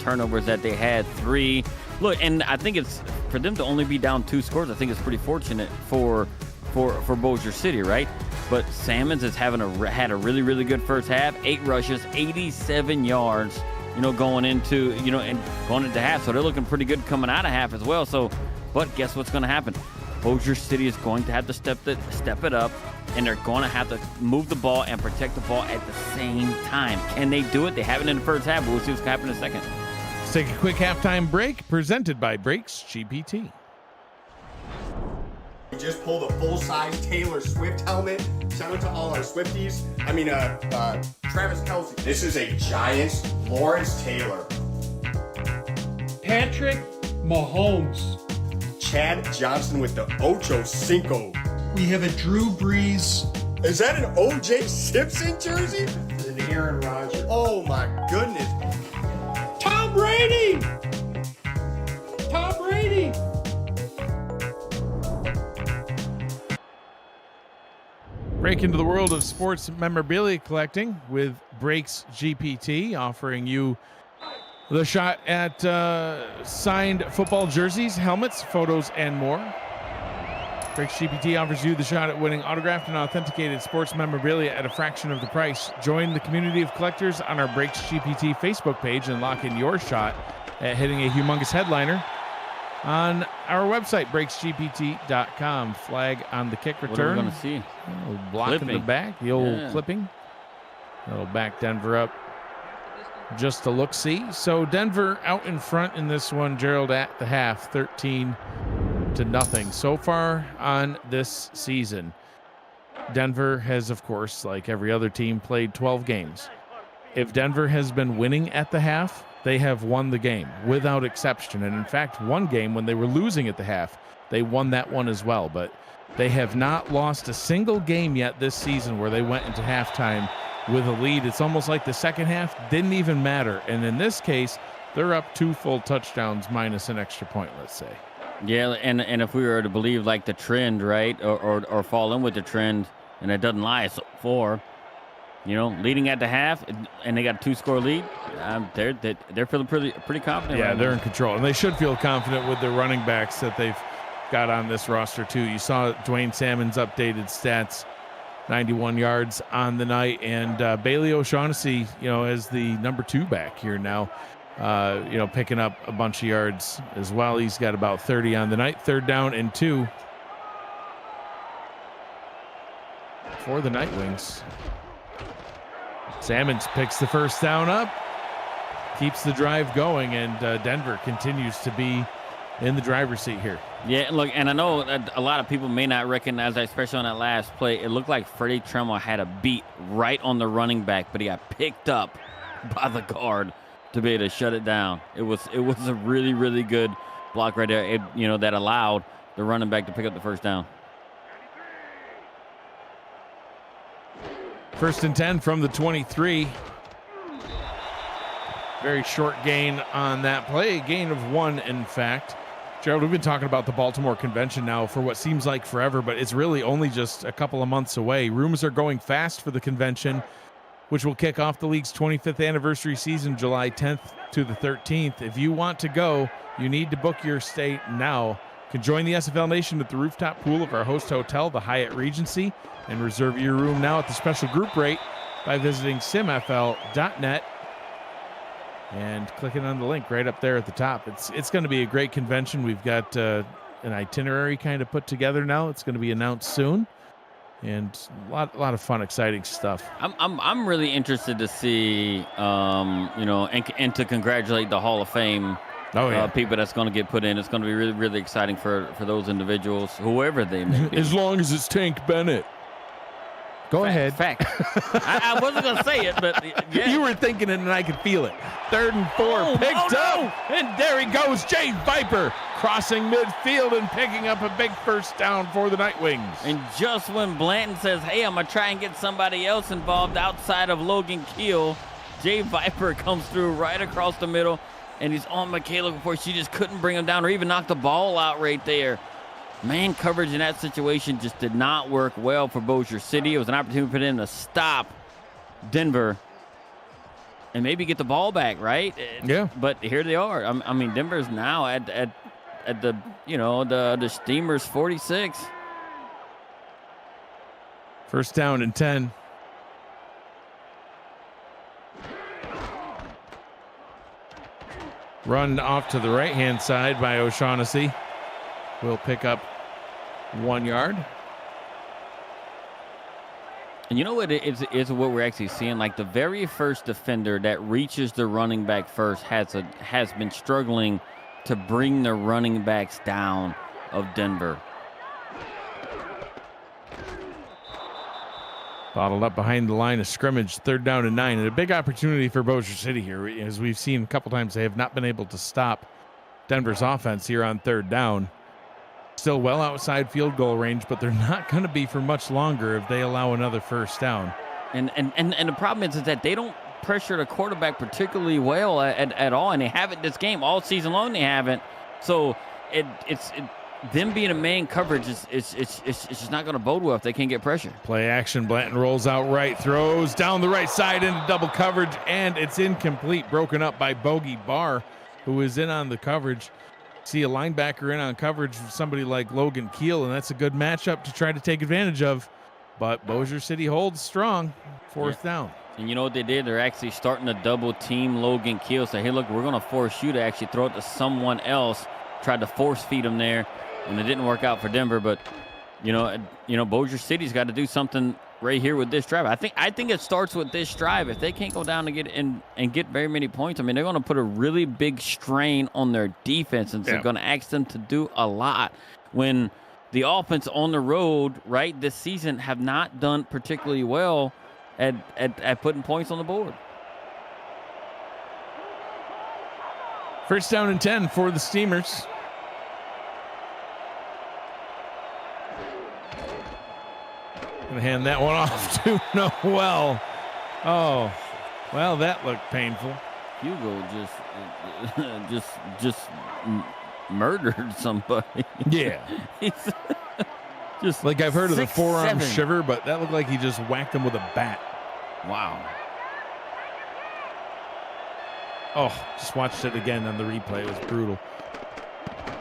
turnovers that they had. 3. Look, and I think it's for them to only be down 2 scores. I think it's pretty fortunate for Bossier City, right? But Salmons is had a really, really good first half. 8 rushes, 87 yards, going into, and going into half. So they're looking pretty good coming out of half as well. So, but guess what's going to happen? Bossier City is going to have to step it up, and they're going to have to move the ball and protect the ball at the same time. Can they do it? They haven't in the first half, but we'll see what's going to happen in a second. Let's take a quick halftime break presented by Brakes GPT. We just pulled a full-size Taylor Swift helmet. Shout out to all our Swifties. Travis Kelce. This is a Giants Lawrence Taylor. Patrick Mahomes. Chad Johnson with the Ocho Cinco. We have a Drew Brees. Is that an O.J. Simpson jersey? An Aaron Rodgers. Oh my goodness. Tom Brady! Tom Brady! Break into the world of sports memorabilia collecting with Brakes GPT, offering you the shot at signed football jerseys, helmets, photos, and more. Brakes GPT offers you the shot at winning autographed and authenticated sports memorabilia at a fraction of the price. Join the community of collectors on our Brakes GPT Facebook page and lock in your shot at hitting a humongous headliner on our website, brakesgpt.com. Flag on the kick return. What are we going to see? Block in the back, the old clipping. That'll back Denver up just to look-see. So Denver out in front in this one, Gerald, at the half, 13-0 so far on this season. Denver has, of course, like every other team, played 12 games. If Denver has been winning at the half, they have won the game without exception. And in fact, one game when they were losing at the half, they won that one as well. But they have not lost a single game yet this season where they went into halftime with a lead. It's almost like the second half didn't even matter. And in this case, they're up 2 full touchdowns minus an extra point, let's say. Yeah, and if we were to believe like the trend, right, or fall in with the trend, and it doesn't lie, so 4, leading at the half, and they got a 2-score lead, they're feeling pretty confident. Yeah, right they're now. in control, and they should feel confident with their running backs that they've got on this roster too. You saw Dwayne Salmon's updated stats, 91 yards on the night, and Bailey O'Shaughnessy, as the number 2 back here now, picking up a bunch of yards as well. He's got about 30 on the night. 3rd down and 2 for the Nightwings. Salmons picks the first down up, keeps the drive going, and Denver continues to be in the driver's seat here. Yeah, look, and I know that a lot of people may not recognize that, especially on that last play. It looked like Freddie Tremble had a beat right on the running back, but he got picked up by the guard to be able to shut it down. It was a really, really good block right there, that allowed the running back to pick up the first down. 1st and 10 from the 23. Very short gain on that play. A gain of 1, in fact. Gerald, we've been talking about the Baltimore Convention now for what seems like forever, but it's really only just a couple of months away. Rumors are going fast for the convention, which will kick off the league's 25th anniversary season, July 10th to the 13th. If you want to go, you need to book your stay now. You can join the SFL Nation at the rooftop pool of our host hotel, the Hyatt Regency, and reserve your room now at the special group rate by visiting simfl.net and clicking on the link right up there at the top. It's going to be a great convention. We've got an itinerary kind of put together now. It's going to be announced soon, and a lot of fun, exciting stuff. I'm really interested to see, and to congratulate the Hall of Fame people that's going to get put in. It's going to be really, really exciting for those individuals, whoever they may be. As long as it's Tank Bennett. Go ahead. Fact. I wasn't going to say it, but yeah. You were thinking it, and I could feel it. 3rd and 4, picked up, and there he goes, Jay Viper, crossing midfield and picking up a big first down for the Nightwings. And just when Blanton says, hey, I'm going to try and get somebody else involved outside of Logan Keel, Jay Viper comes through right across the middle, and he's on Michaela before she just couldn't bring him down or even knock the ball out right there. Man coverage in that situation just did not work well for Bossier City. It was an opportunity for them to stop Denver and maybe get the ball back, right? Yeah. But here they are. Denver's now at the Steamers 46. First down and 10. Run off to the right-hand side by O'Shaughnessy. Will pick up 1 yard. And you know what is what we're actually seeing? Like the very first defender that reaches the running back first has been struggling to bring the running backs down of Denver. Bottled up behind the line of scrimmage, 3rd down and 9. And a big opportunity for Bossier City here. As we've seen a couple times, they have not been able to stop Denver's offense here on 3rd down. Still well outside field goal range, but they're not going to be for much longer if they allow another first down. And the problem is that they don't pressure the quarterback particularly well at all, and they haven't this game all season long. They haven't, so it's them being a main coverage it's just not going to bode well if they can't get pressure. Play action. Blanton rolls out right, throws down the right side into double coverage, and it's incomplete. Broken up by Bogey Barr, who is in on the coverage. See a linebacker in on coverage for somebody like Logan Keel, and that's a good matchup to try to take advantage of. But Bossier City holds strong. 4th down. And you know what they did? They're actually starting to double team Logan Keel. Say, hey, look, we're going to force you to actually throw it to someone else. Tried to force feed him there, and it didn't work out for Denver. But you know, Bossier City's got to do something right here with this drive. I think it starts with this drive. If they can't go down and get very many points, I mean, they're going to put a really big strain on their defense, and they're going to ask them to do a lot when the offense on the road, right, this season have not done particularly well at putting points on the board. First down and 10 for the Steamers. Gonna hand that one off to Noel. Oh, well, that looked painful. Hugo just murdered somebody. Yeah. He's just like I've heard of the 6'7". forearm shiver, but that looked like he just whacked him with a bat. Wow. Oh, just watched it again on the replay. It was brutal.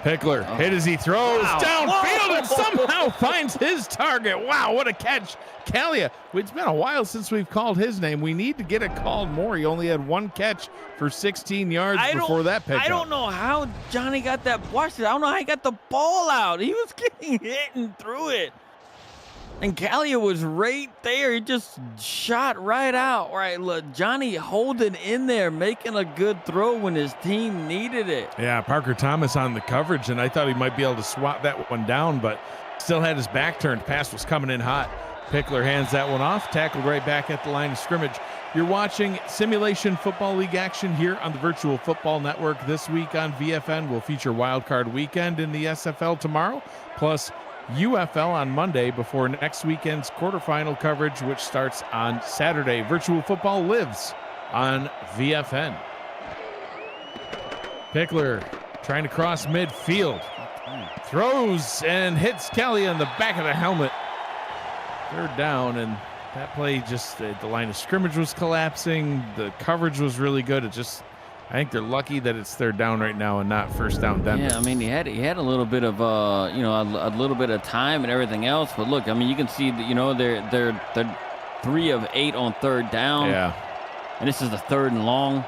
Pickler hit as he throws downfield and somehow finds his target. Wow, what a catch. Kalia, it's been a while since we've called his name. We need to get it called more. He only had 1 catch for 16 yards before that pickup. I don't know how Johnny got that. Watch it. I don't know how he got the ball out. He was getting hit and threw it. And Kalia was right there. He just shot right out. Right, look, Johnny holding in there, making a good throw when his team needed it. Yeah, Parker Thomas on the coverage, and I thought he might be able to swat that one down, but still had his back turned. Pass was coming in hot. Pickler hands that one off, tackled right back at the line of scrimmage. You're watching Simulation Football League action here on the Virtual Football Network. This week on VFN, we'll feature Wild Card Weekend in the SFL tomorrow, plus UFL on Monday before next weekend's quarterfinal coverage, which starts on Saturday. Virtual Football lives on VFN. Pickler trying to cross midfield. Throws and hits Kelly on the back of the helmet. 3rd down, and that play just, the line of scrimmage was collapsing. The coverage was really good. I think they're lucky that it's 3rd down right now and not first down Denver. Yeah, I mean, he had a little bit of a little bit of time and everything else, but look, I mean, you can see that, they're 3 of 8 on 3rd down. Yeah. And this is the 3rd and long.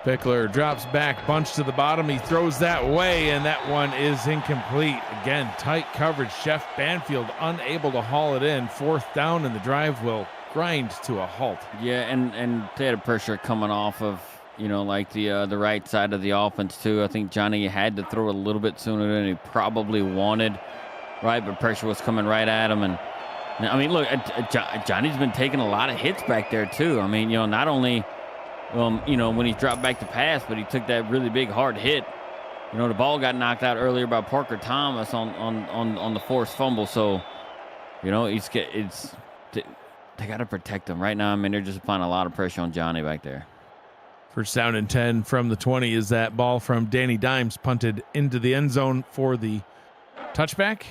Pickler drops back, bunch to the bottom. He throws that way, and that one is incomplete. Again, tight coverage. Jeff Banfield unable to haul it in. 4th down, and the drive will grind to a halt. Yeah, and they had a pressure coming off of, the right side of the offense too. I think Johnny had to throw a little bit sooner than he probably wanted, right? But pressure was coming right at him, and I mean, look, Johnny's been taking a lot of hits back there too. I mean, not only when he dropped back to pass, but he took that really big hard hit. The ball got knocked out earlier by Parker Thomas on the forced fumble. So, they got to protect him right now. I mean, they're just applying a lot of pressure on Johnny back there. First down and 10 from the 20 is that ball from Danny Dimes, punted into the end zone for the touchback.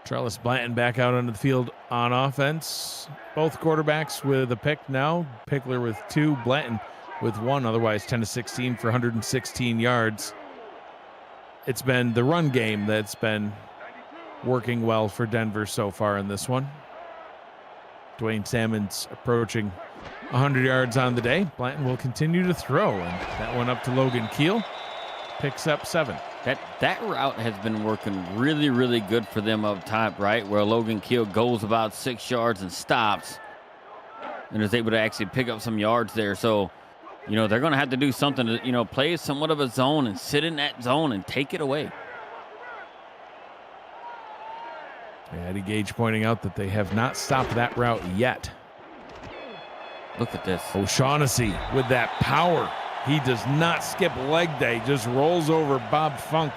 Trellis Blanton back out onto the field on offense. Both quarterbacks with a pick now. Pickler with 2, Blanton with 1, otherwise 10-16 for 116 yards. It's been the run game that's been working well for Denver so far in this one. Dwayne Salmon's approaching 100 yards on the day. Blanton will continue to throw, and that one up to Logan Keel. Picks up 7. That route has been working really, really good for them up top, right? Where Logan Keel goes about 6 yards and stops and is able to actually pick up some yards there. So, they're going to have to do something to, play somewhat of a zone and sit in that zone and take it away. Eddie Gage pointing out that they have not stopped that route yet. Look at this. O'Shaughnessy with that power. He does not skip leg day, just rolls over Bob Funk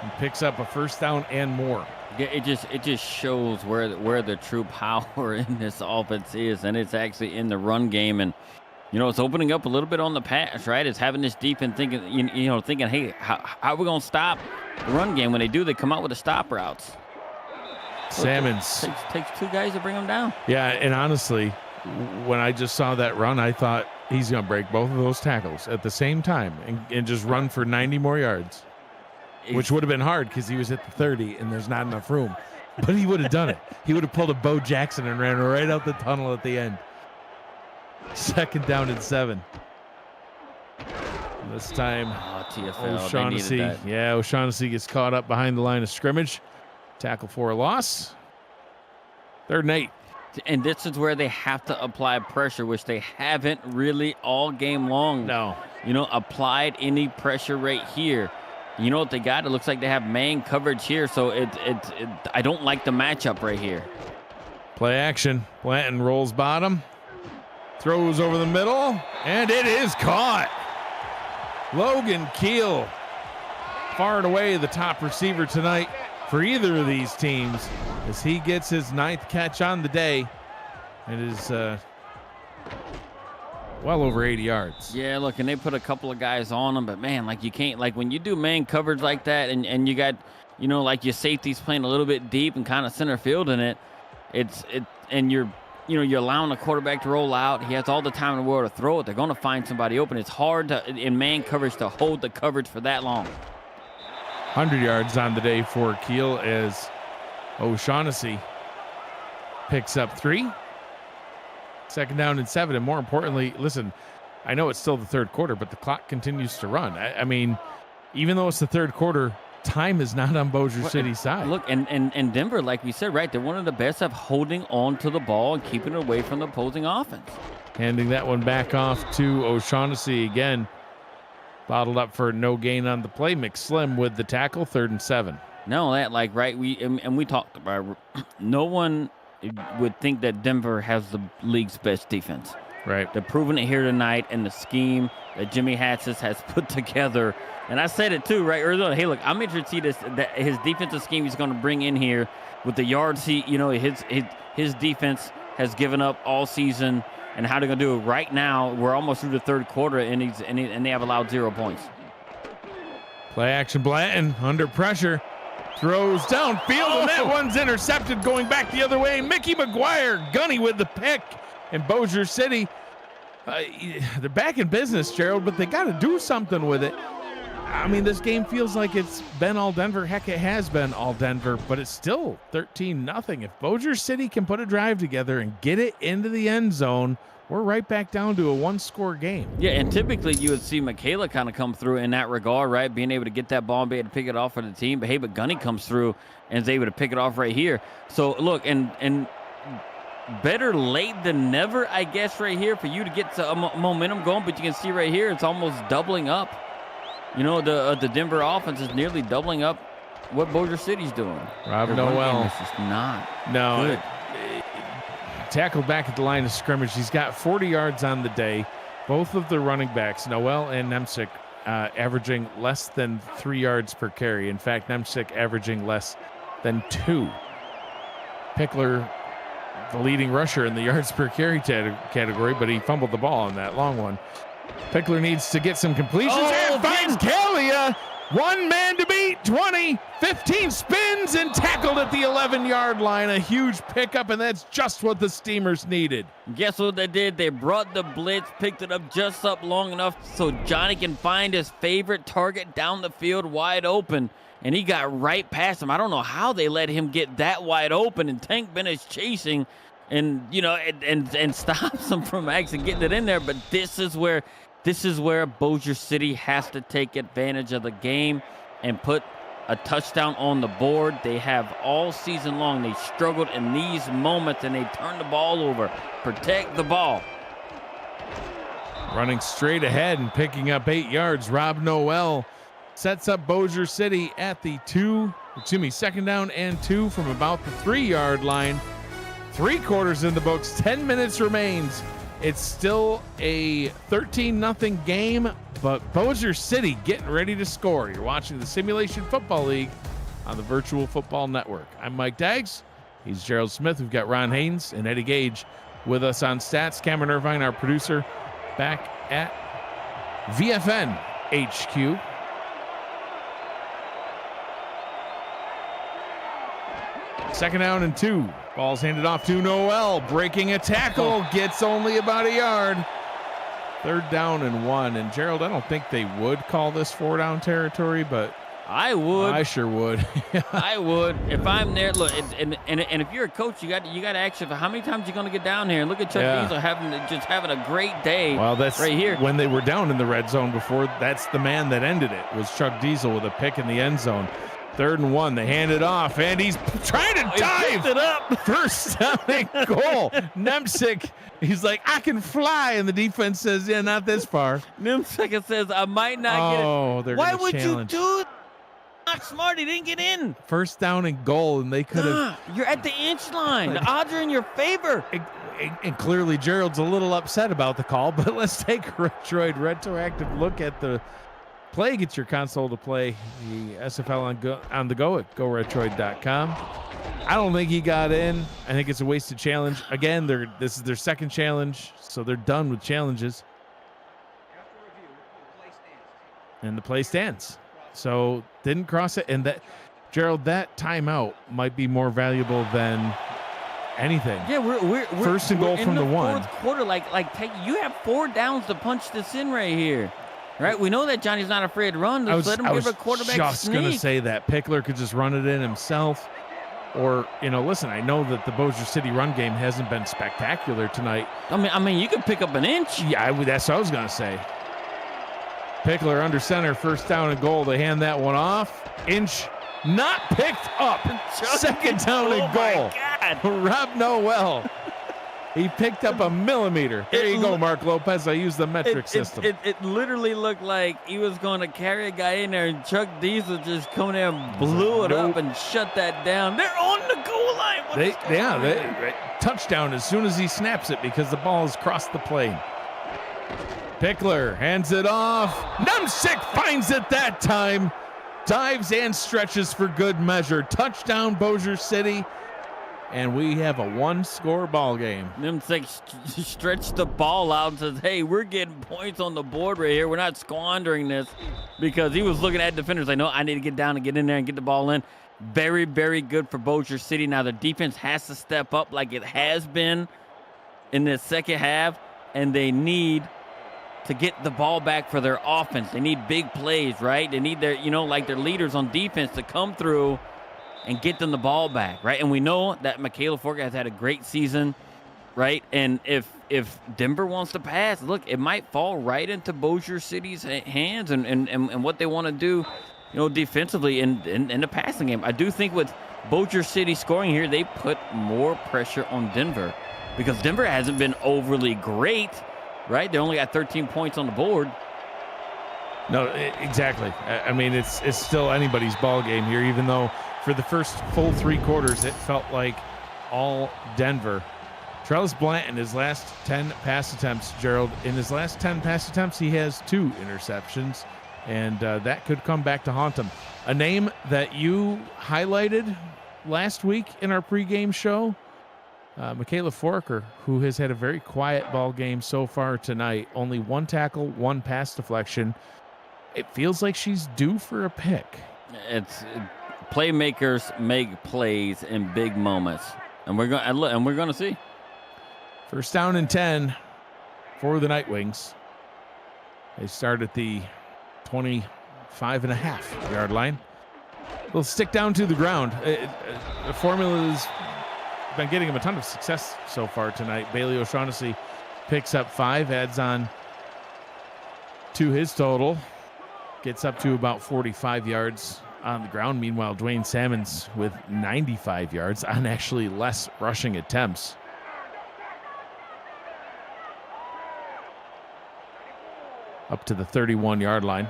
and picks up a first down and more. Yeah, it just shows where the true power in this offense is, and it's actually in the run game. And it's opening up a little bit on the pass, right? It's having this defense thinking, thinking, hey, how are we gonna stop the run game? When they do, they come out with the stop routes. Salmon's takes 2 guys to bring them down. Yeah, and honestly, when I just saw that run, I thought he's going to break both of those tackles at the same time and just run for 90 more yards, which would have been hard because he was at the 30 and there's not enough room. But he would have done it. He would have pulled a Bo Jackson and ran right out the tunnel at the end. 2nd down and 7. This time, TFL, O'Shaughnessy. Yeah, O'Shaughnessy gets caught up behind the line of scrimmage. Tackle for a loss. 3rd and 8. And this is where they have to apply pressure, which they haven't really all game long. No. Applied any pressure right here. You know what they got? It looks like they have man coverage here, so I don't like the matchup right here. Play action. Blanton rolls bottom. Throws over the middle, and it is caught. Logan Keel, far and away the top receiver tonight for either of these teams, as he gets his 9th catch on the day. It is well over 80 yards. Yeah, look, and they put a couple of guys on him, but man, you can't, when you do man coverage like that, and you got, your safeties playing a little bit deep and kind of center field in it, and you're allowing the quarterback to roll out. He has all the time in the world to throw it. They're going to find somebody open. It's hard in man coverage to hold the coverage for that long. 100 yards on the day for Keel as O'Shaughnessy picks up 3. 2nd down and 7. And more importantly, listen, I know it's still the 3rd quarter, but the clock continues to run. I mean, even though it's the 3rd quarter, time is not on Bossier City's side. Look, and Denver, like we said, right, they're one of the best at holding on to the ball and keeping it away from the opposing offense. Handing that one back off to O'Shaughnessy again. Bottled up for no gain on the play. McSlim with the tackle, 3rd and 7. No, we talked about, no one would think that Denver has the league's best defense. Right. They're proving it here tonight, and the scheme that Jimmy Hatsis has put together. And I said it too, right earlier on. Hey, look, I'm interested to see that his defensive scheme he's going to bring in here with the yards his defense has given up all season, and how they're going to do it right now. We're almost through the 3rd quarter, and they have allowed 0 points. Play action. Blanton under pressure. Throws downfield, and that one's intercepted going back the other way. Mickey McGuire, Gunny with the pick. And Bossier City, they're back in business, Gerald, but they got to do something with it. I mean, this game feels like it's been all Denver. Heck, it has been all Denver, but it's still 13-0. If Bossier City can put a drive together and get it into the end zone, we're right back down to a 1-score game. Yeah, and typically you would see Michaela kind of come through in that regard, right? Being able to get that ball and be able to pick it off for the team. But Gunny comes through and is able to pick it off right here. So, look, and better late than never, I guess, right here for you to get some momentum going. But you can see right here, it's almost doubling up. The Denver offense is nearly doubling up what Bossier City's doing. Rob Noel. It's just not good. good. Tackled back at the line of scrimmage. He's got 40 yards on the day. Both of the running backs, Noel and Nemsic, averaging less than 3 yards per carry. In fact, Nemsic averaging less than 2. Pickler, the leading rusher in the yards per carry category, but he fumbled the ball on that long one. Pickler needs to get some completions and finds Kalia. One man to beat, 20, 15 spins and tackled at the 11-yard line. A huge pickup, and that's just what the Steamers needed. Guess what they did? They brought the blitz, picked it up just up long enough so Johnny can find his favorite target down the field wide open. and he got right past him. I don't know how they let him get that wide open, and Tank Bennett's chasing and, you know, and stops him from actually getting it in there. But this is where Bossier City has to take advantage of the game and put a touchdown on the board. They have all season long. They struggled in these moments, and they turn the ball over. Protect the ball. Running straight ahead and picking up 8 yards. Rob Noel sets up Bossier City at the 2nd down and 2 from about the 3-yard line. 3 quarters in the books, 10 minutes remains. It's still a 13-0 game, but Bossier City getting ready to score. You're watching the Simulation Football League on the Virtual Football Network. I'm Mike Daggs. He's Gerald Smith. We've got Ron Haynes and Eddie Gage with us on stats. Cameron Irvine, our producer, back at VFN HQ. Second down and 2. Ball's handed off to Noel. Breaking a tackle. Gets only about a yard. 3rd down and 1. And Gerald, I don't think they would call this 4-down territory, but I would. I sure would. I would if I'm there. Look, and if you're a coach, you got to ask yourself, how many times you going to get down here and look at Chuck Diesel having a great day. Well, that's right here. When they were down in the red zone before, that's the man that ended it, was Chuck Diesel with a pick in the end zone. 3rd and 1. They hand it off, and he's trying to dive it up. First down and goal. Nemsic, he's like, I can fly, and the defense says, yeah, not this far. Nemsic says, I might not get it. Oh, they're Why gonna would challenge. you do it? Not smart. He didn't get in. 1st down and goal, and they could have. You're at the inch line. The odds are in your favor. And clearly, Gerald's a little upset about the call, but let's take a retroactive look at the play. Get your console to play the SFL on the go at GoRetroid.com. I don't think he got in. I think it's a wasted challenge. Again, this is their 2nd challenge, so they're done with challenges. And the play stands. So didn't cross it. And that, Gerald, that timeout might be more valuable than anything. Yeah, we're 1st and goal from the 1. 4th quarter. You have 4 downs to punch this in right here. Right, we know that Johnny's not afraid to run. Let's let him give a quarterback just sneak. Going to say that Pickler could just run it in himself. Or, listen, I know that the Bossier City run game hasn't been spectacular tonight. I mean, you could pick up an inch. Yeah, that's what I was going to say. Pickler under center, 1st down and goal. They hand that one off. Inch not picked up. 2nd down and goal. My God. Rob Noel. He picked up a millimeter. There you go, Mark Lopez. I use the metric system. It literally looked like he was going to carry a guy in there, and Chuck Diesel just come there and blew it up and shut that down. They're on the goal line. Touchdown as soon as he snaps it because the ball has crossed the plane. Pickler hands it off. Nemsic finds it that time. Dives and stretches for good measure. Touchdown, Bossier City. And we have a 1-score ball game. Nemsic stretched the ball out and says, hey, we're getting points on the board right here. We're not squandering this, because he was looking at defenders like, no, I need to get down and get in there and get the ball in. Very, very good for Bossier City. Now, the defense has to step up like it has been in this 2nd half, and they need to get the ball back for their offense. They need big plays, right? They need their, their leaders on defense to come through and get them the ball back, right? And we know that Michaela Forka has had a great season, right? And if Denver wants to pass, look, it might fall right into Bossier City's hands and what they want to do, defensively in the passing game. I do think with Bossier City scoring here, they put more pressure on Denver, because Denver hasn't been overly great, right? They only got 13 points on the board. No, exactly. I mean, it's still anybody's ball game here, even though for the first full 3 quarters, it felt like all Denver. Trellis Blanton, in his last 10 pass attempts, Gerald, in his last 10 pass attempts, he has 2 interceptions, and that could come back to haunt him. A name that you highlighted last week in our pregame show, Michaela Forker, who has had a very quiet ball game so far tonight. Only 1 tackle, 1 pass deflection. It feels like she's due for a pick. Playmakers make plays in big moments, and we're going to see. 1st down and 10 for the Nightwings. They start at the 25.5-yard line. will stick down to the ground. The formula's been getting him a ton of success so far tonight. Bailey O'Shaughnessy picks up 5, adds on to his total, gets up to about 45 yards on the ground. Meanwhile, Dwayne Salmons with 95 yards on actually less rushing attempts. Up to the 31-yard line.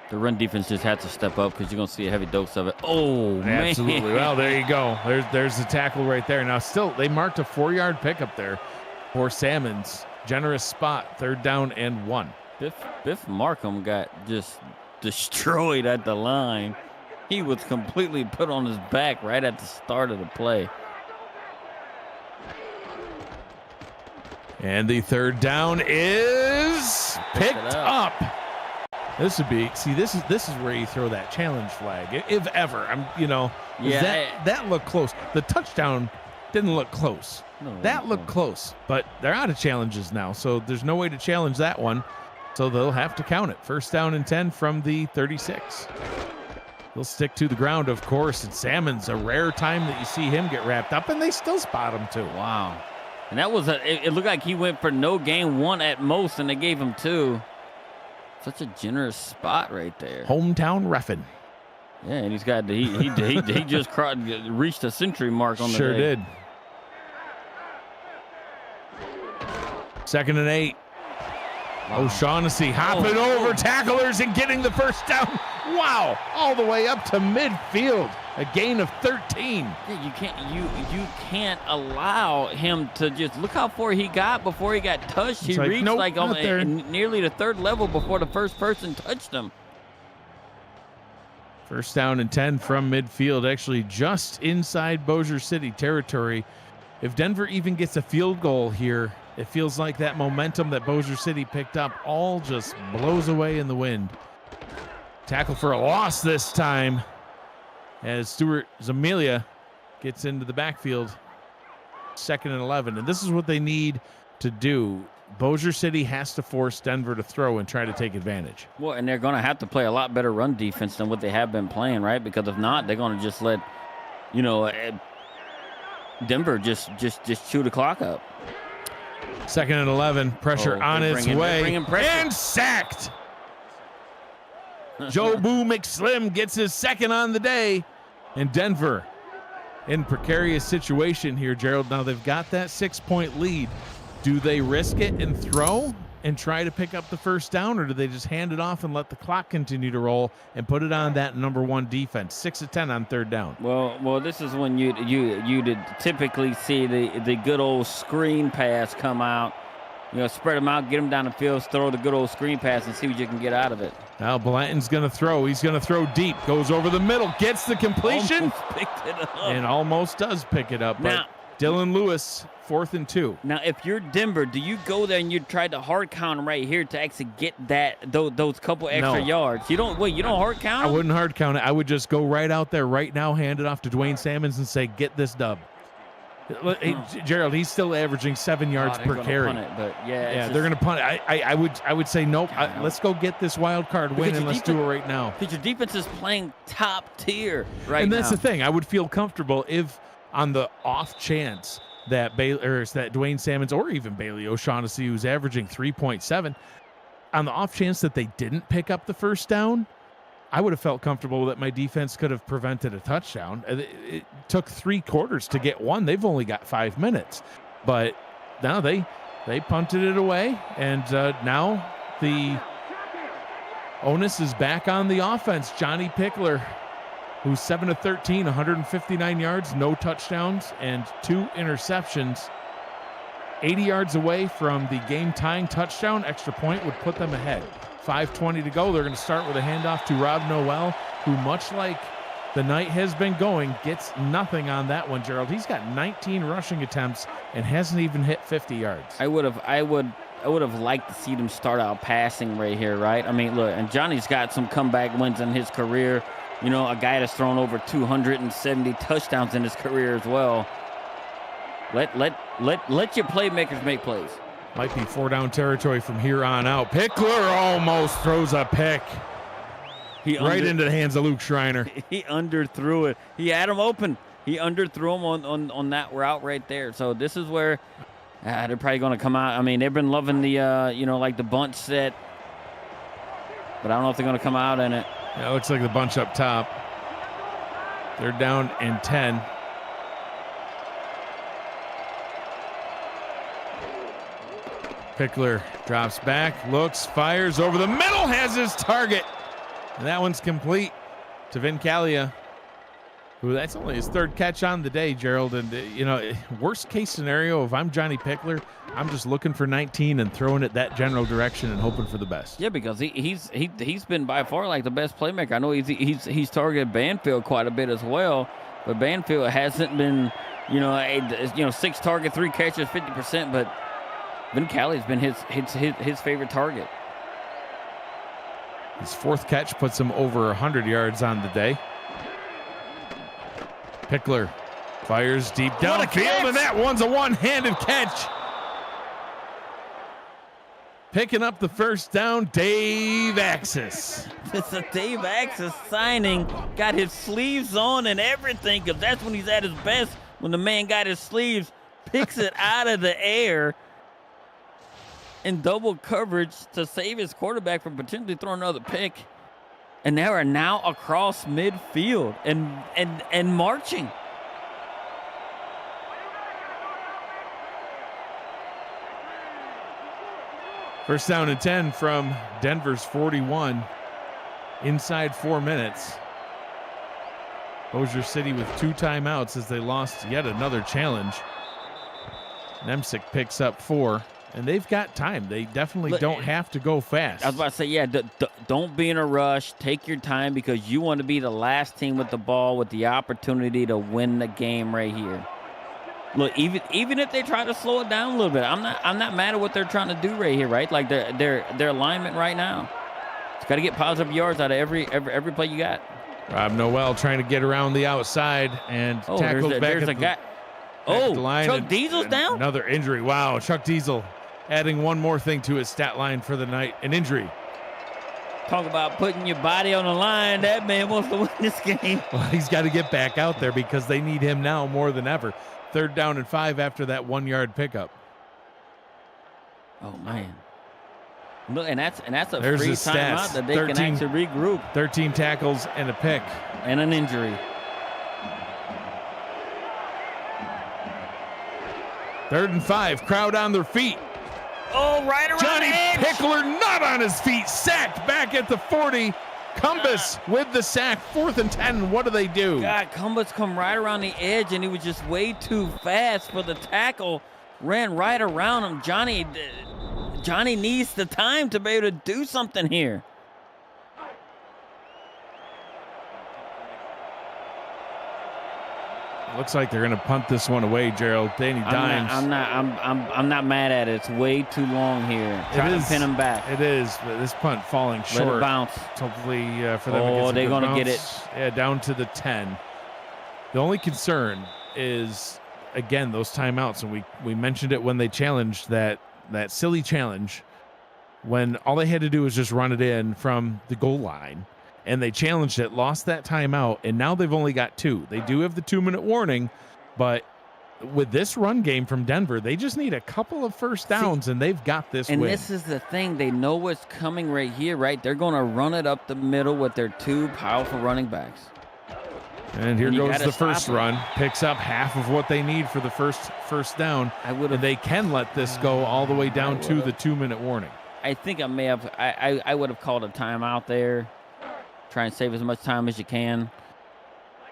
The run defense just had to step up because you're going to see a heavy dose of it. Oh, man. Absolutely. Well, there you go. There's the tackle right there. Now, still, they marked a 4-yard pickup there for Salmons. Generous spot, 3rd down and 1. Biff Markham got just destroyed at the line. He was completely put on his back right at the start of the play. And the 3rd down is picked up. This would be, see, this is where you throw that challenge flag, if ever. That looked close. The touchdown didn't look close. No, that looked close, but they're out of challenges now, so there's no way to challenge that one. So they'll have to count it. 1st down and 10 from the 36. They'll stick to the ground, of course. And Salmon's a rare time that you see him get wrapped up, and they still spot him too. Wow. And that was it looked like he went for no gain, 1 at most, and they gave him 2. Such a generous spot right there. Hometown reffing. Yeah, and he's got he just reached a century mark on the Sure day. did. 2nd and 8. Wow. O'Shaughnessy hopping over tacklers and getting the 1st down. Wow, all the way up to midfield. A gain of 13. Yeah, you can't allow him to just look how far he got before he got touched. He reached nope, nearly the 3rd level before the first person touched him. 1st down and 10 from midfield, actually just inside Bossier City territory. If Denver even gets a field goal here, it feels like that momentum that Bossier City picked up all just blows away in the wind. Tackle for a loss this time as Stuart Zamilia gets into the backfield. 2nd and 11. And this is what they need to do. Bossier City has to force Denver to throw and try to take advantage. Well, and they're going to have to play a lot better run defense than what they have been playing, right? Because if not, they're going to just let, Denver just chew the clock up. 2nd and 11. Pressure on its way. And sacked. Joe Boo McSlim gets his 2nd on the day. And Denver in precarious situation here, Gerald. Now they've got that 6-point lead. Do they risk it and throw and try to pick up the 1st down, or do they just hand it off and let the clock continue to roll and put it on that number 1 defense? 6 of 10 on 3rd down. Well, this is when you typically see the good old screen pass come out. Spread them out, get them down the field, throw the good old screen pass, and see what you can get out of it. Now Blanton's going to throw. He's going to throw deep. Goes over the middle, gets the completion, Almost picked it up. And almost does pick it up. Now, but Dylan Lewis, 4th and 2. Now, if you're Denver, do you go there and you try to hard count right here to actually get those couple extra yards? You don't hard count? I wouldn't hard count it. I would just go right out there right now, hand it off to Dwayne Salmons and say, get this dub. Hey, Gerald, he's still averaging 7 yards per carry. Punt it, but they're going to punt it. I would say nope. Let's go get this wild card win and let's do it right now. Because your defense is playing top tier right now. And that's the thing. I would feel comfortable if on the off chance that Dwayne Salmons or even Bailey O'Shaughnessy, who's averaging 3.7, on the off chance that they didn't pick up the 1st down, I would have felt comfortable that my defense could have prevented a touchdown. It took 3 quarters to get one. They've only got 5 minutes. But now they punted it away, and now the onus is back on the offense. Johnny Pickler, who's 7 of 13, 159 yards, no touchdowns, and 2 interceptions. 80 yards away from the game-tying touchdown. Extra point would put them ahead. 5:20 to go. They're going to start with a handoff to Rob Noel, who, much like the night has been going, gets nothing on that one, Gerald. He's got 19 rushing attempts and hasn't even hit 50 yards. I would have liked to see them start out passing right here, right? I mean, look, and Johnny's got some comeback wins in his career. A guy that's thrown over 270 touchdowns in his career as well. Let your playmakers make plays. Might be 4-down territory from here on out. Pickler almost throws a pick. Right into the hands of Luke Schreiner. He underthrew it. He had him open. He underthrew him on that route right there. So this is where they're probably going to come out. I mean, they've been loving the, like the bunch set. But I don't know if they're going to come out in it. Yeah, it looks like the bunch up top. They're down in 10. Pickler drops back, looks, fires over the middle, has his target. And that one's complete to Vincalia, who that's only his third catch on the day, Gerald. And, worst case scenario, if I'm Johnny Pickler, I'm just looking for 19 and throwing it that general direction and hoping for the best. Yeah, because he's been by far like the best playmaker. I know he's targeted Banfield quite a bit as well, but Banfield hasn't been, 6 target, 3 catches, 50%, but Vincali's been his favorite target. His 4th catch puts him over 100 yards on the day. Pickler fires deep downfield, and that one's a one-handed catch. Picking up the first down, Dave Axis. It's a Dave Axis signing. Got his sleeves on and everything, because that's when he's at his best, when the man got his sleeves, picks it out of the air in double coverage to save his quarterback from potentially throwing another pick. And they are now across midfield and marching. First down and 10 from Denver's 41. Inside 4 minutes. Bossier City with 2 timeouts as they lost yet another challenge. Nemsic picks up 4. And they've got time. They definitely don't have to go fast. I was about to say, yeah, don't be in a rush. Take your time, because you want to be the last team with the ball with the opportunity to win the game right here. Look, even if they try to slow it down a little bit, I'm not mad at what they're trying to do right here, right? Like their alignment right now. It's got to get positive yards out of every play you got. Rob Noel trying to get around the outside and tackles back there's at a guy. Oh, the line. Chuck Diesel's down? Another injury. Wow, Chuck Diesel adding one more thing to his stat line for the night, an injury. Talk about putting your body on the line. That man wants to win this game. Well, he's got to get back out there because they need him now more than ever. 3rd down and 5 after that 1-yard pickup. Oh, man. Look, and that's a There's free his timeout stats. that they can actually regroup. 13 tackles and a pick. And an injury. 3rd and 5, crowd on their feet. Oh, right around Johnny the edge. Pickler not on his feet, sacked back at the 40. Cumbus with the sack, 4th and 10. What do they do? God, Cumbus come right around the edge, and he was just way too fast for the tackle. Ran right around him. Johnny needs the time to be able to do something here. Looks like they're going to punt this one away, Gerald. Danny Dimes. I'm not mad at it. It's way too long here. Try to pin him back. It is, but this punt falling short. Let it bounce. Hopefully for them. Oh, they're going to get it. Yeah, down to the 10. The only concern is, again, those timeouts, and we mentioned it when they challenged that silly challenge, when all they had to do was just run it in from the goal line. And they challenged it, lost that timeout, and now they've only got 2. They do have the 2-minute warning, but with this run game from Denver, they just need a couple of first downs, and they've got this win. And this is the thing. They know what's coming right here, right? They're going to run it up the middle with their 2 powerful running backs. And here goes the first run. Picks up half of what they need for the first down. And they can let this go all the way down to the 2-minute warning. I think I may have – I would have called a timeout there. Try and save as much time as you can.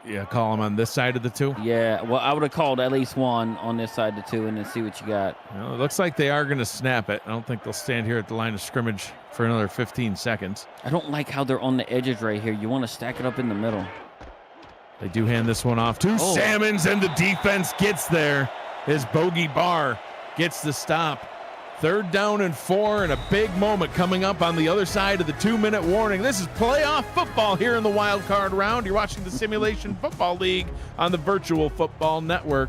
Yeah, call them on this side of the 2? Yeah, well, I would have called at least one on this side of the 2 and then see what you got. Well, it looks like they are going to snap it. I don't think they'll stand here at the line of scrimmage for another 15 seconds. I don't like how they're on the edges right here. You want to stack it up in the middle. They do hand this one off to Salmons, and the defense gets there as Bogey Barr gets the stop. 3rd down and 4, and a big moment coming up on the other side of the 2-minute warning. This is playoff football here in the wild card round. You're watching the Simulation Football League on the Virtual Football Network.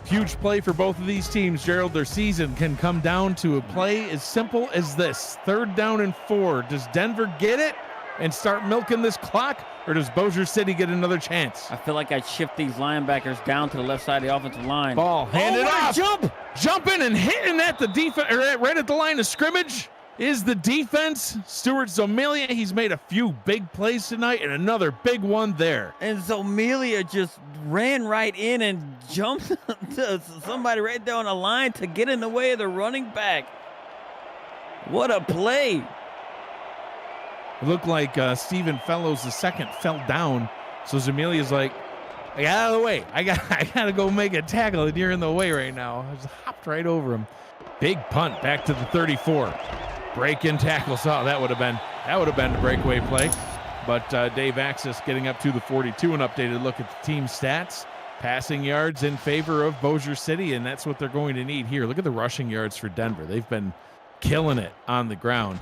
Huge play for both of these teams, Gerald. Their season can come down to a play as simple as this. 3rd down and 4. Does Denver get it, and start milking this clock, or does Bossier City get another chance? I feel like I'd shift these linebackers down to the left side of the offensive line. Ball handed what a off. jump! Jumping and hitting at the defense, or right at the line of scrimmage is the defense. Stuart Zomelia, he's made a few big plays tonight, and another big one there. And Zomelia just ran right in and jumped to somebody right there on the line to get in the way of the running back. What a play. It looked like Stephen Fellows II fell down, so Zamelia's like, "Get out of the way. I gotta go make a tackle, and you're in the way right now." I just hopped right over him. Big punt back to the 34. Break-in tackle. That would have been the breakaway play. But Dave Axis getting up to the 42. An updated look at the team stats. Passing yards in favor of Bossier City, and that's what they're going to need here. Look at the rushing yards for Denver. They've been killing it on the ground,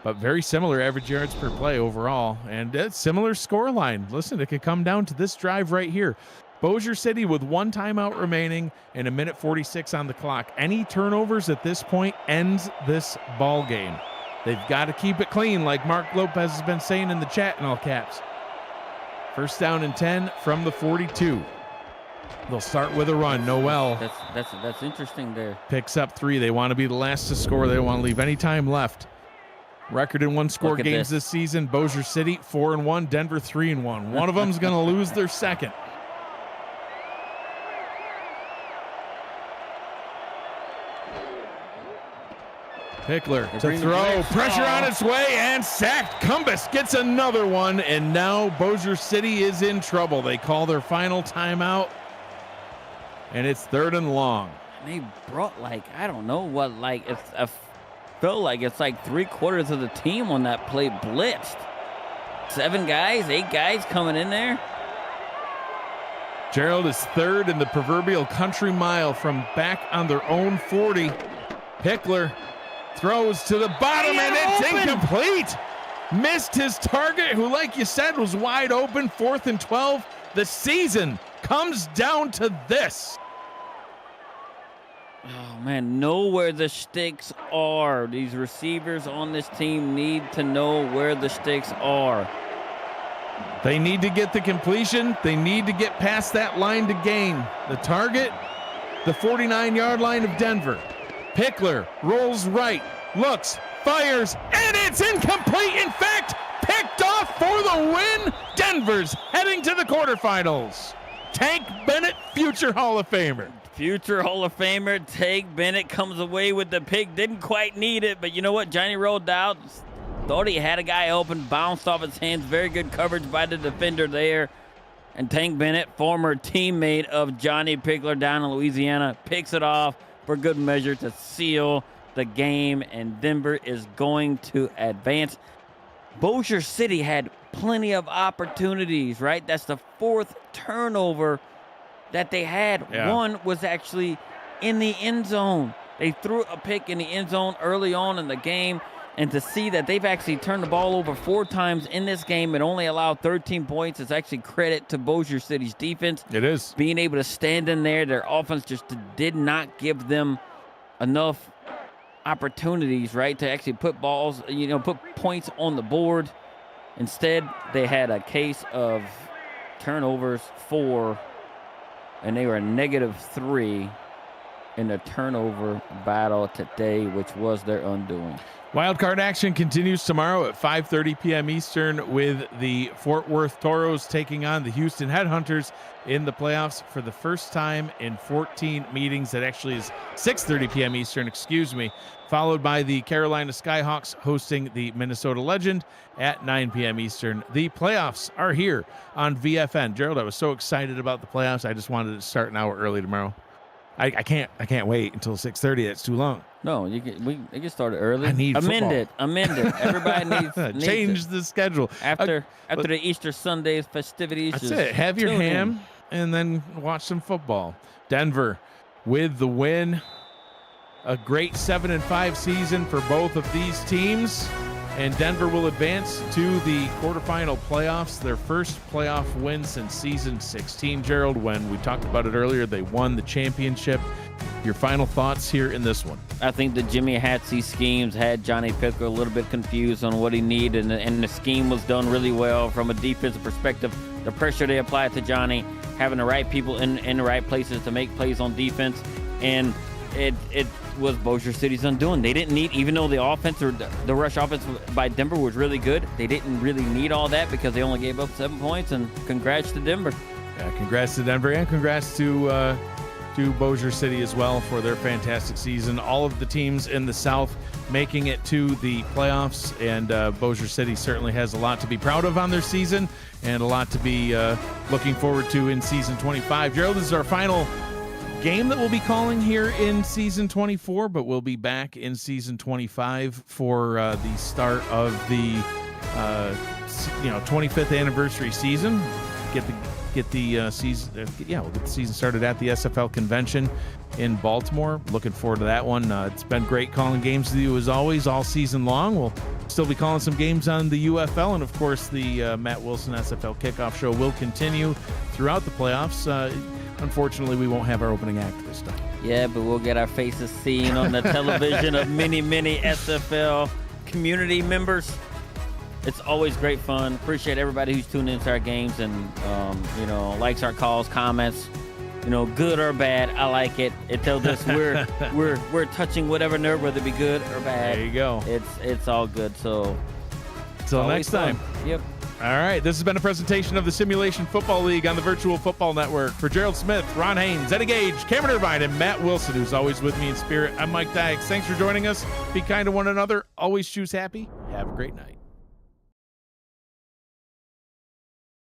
but very similar average yards per play overall, and a similar score line. Listen, it could come down to this drive right here. Bossier City with 1 timeout remaining and 1:46 on the clock. Any turnovers at this point ends this ball game. They've got to keep it clean, like Mark Lopez has been saying in the chat in all caps. First down and 10 from the 42. They'll start with a run. Noel That's interesting there. picks up 3. They want to be the last to score. They don't want to leave any time left. Record in 1-score Look at games this season. Bossier City 4-1, Denver 3-1. One of them's going to lose their second. Pickler to throw, pressure on its way, and sacked. Cumbus gets another one, and now Bossier City is in trouble. They call their final timeout, and it's 3rd and long. They brought I don't know what, I feel like it's like 3/4 of the team on that play blitzed. 7 guys, 8 guys coming in there. Gerald is 3rd in the proverbial country mile from back on their own 40. Pickler throws to the bottom, and it's incomplete. Missed his target, who, like you said, was wide open. 4th and 12. The season comes down to this. Oh, man, know where the sticks are. These receivers on this team need to know where the sticks are. They need to get the completion. They need to get past that line to gain. The target, the 49-yard line of Denver. Pickler rolls right, looks, fires, and it's incomplete. In fact, picked off for the win. Denver's heading to the quarterfinals. Tank Bennett, future Hall of Famer. Future Hall of Famer Tank Bennett comes away with the pick. Didn't quite need it, but you know what? Johnny rolled out, thought he had a guy open, bounced off his hands. Very good coverage by the defender there. And Tank Bennett, former teammate of Johnny Pickler down in Louisiana, picks it off for good measure to seal the game, and Denver is going to advance. Bossier City had plenty of opportunities, right? That's the 4th turnover that they had. Yeah. One was actually in the end zone. They threw a pick in the end zone early on in the game, and to see that they've actually turned the ball over 4 times in this game and only allowed 13 points is actually credit to Bossier City's defense. It is. Being able to stand in there, their offense just did not give them enough opportunities, right, to actually put balls, put points on the board. Instead, they had a case of turnovers 4, and they were -3 in the turnover battle today, which was their undoing. Wildcard action continues tomorrow at 5:30 p.m. Eastern with the Fort Worth Toros taking on the Houston Headhunters in the playoffs for the first time in 14 meetings. That actually is 6:30 p.m. Eastern, followed by the Carolina Skyhawks hosting the Minnesota Legend at 9 p.m. Eastern. The playoffs are here on VFN. Gerald, I was so excited about the playoffs. I just wanted to start an hour early tomorrow. I can't wait until 6:30. That's too long. No, we can start it early. I need amend football. it. Everybody needs change it. the schedule After the Easter Sunday festivities. That's just it. Have your tune in. ham and then watch some football. Denver with the win. A great 7-5 season for both of these teams. And Denver will advance to the quarterfinal playoffs, their first playoff win since season 16, Gerald. When we talked about it earlier, they won the championship. Your final thoughts here in this one? I think the Jimmy Hatsey schemes had Johnny Picker a little bit confused on what he needed, and the scheme was done really well from a defensive perspective. The pressure they applied to Johnny, having the right people in the right places to make plays on defense, and it was Bossier City's undoing. They didn't need, even though the offense or the rush offense by Denver was really good, they didn't really need all that because they only gave up 7 points, and congrats to Denver. Yeah, congrats to Denver, and congrats to Bossier City as well for their fantastic season. All of the teams in the South making it to the playoffs, and Bossier City certainly has a lot to be proud of on their season and a lot to be looking forward to in season 25. Gerald, this is our final game that we'll be calling here in season 24, but we'll be back in season 25 for the start of the 25th anniversary season. Get the season, we'll get the season started at the SFL convention in Baltimore. Looking forward to that one. It's been great calling games with you as always all season long. We'll still be calling some games on the UFL, and of course the Matt Wilson SFL kickoff show will continue throughout the playoffs. Unfortunately, we won't have our opening act this time. Yeah, but we'll get our faces seen on the television of many SFL community members. It's always great fun. Appreciate everybody who's tuned into our games and likes our calls, comments. Good or bad, I like it. It tells us we're touching whatever nerve, whether it be good or bad. There you go. It's all good. So until next time. Yep. All right, this has been a presentation of the Simulation Football League on the Virtual Football Network. For Gerald Smith, Ron Haynes, Eddie Gage, Cameron Irvine, and Matt Wilson, who's always with me in spirit, I'm Mike Dykes. Thanks for joining us. Be kind to one another. Always choose happy. Have a great night.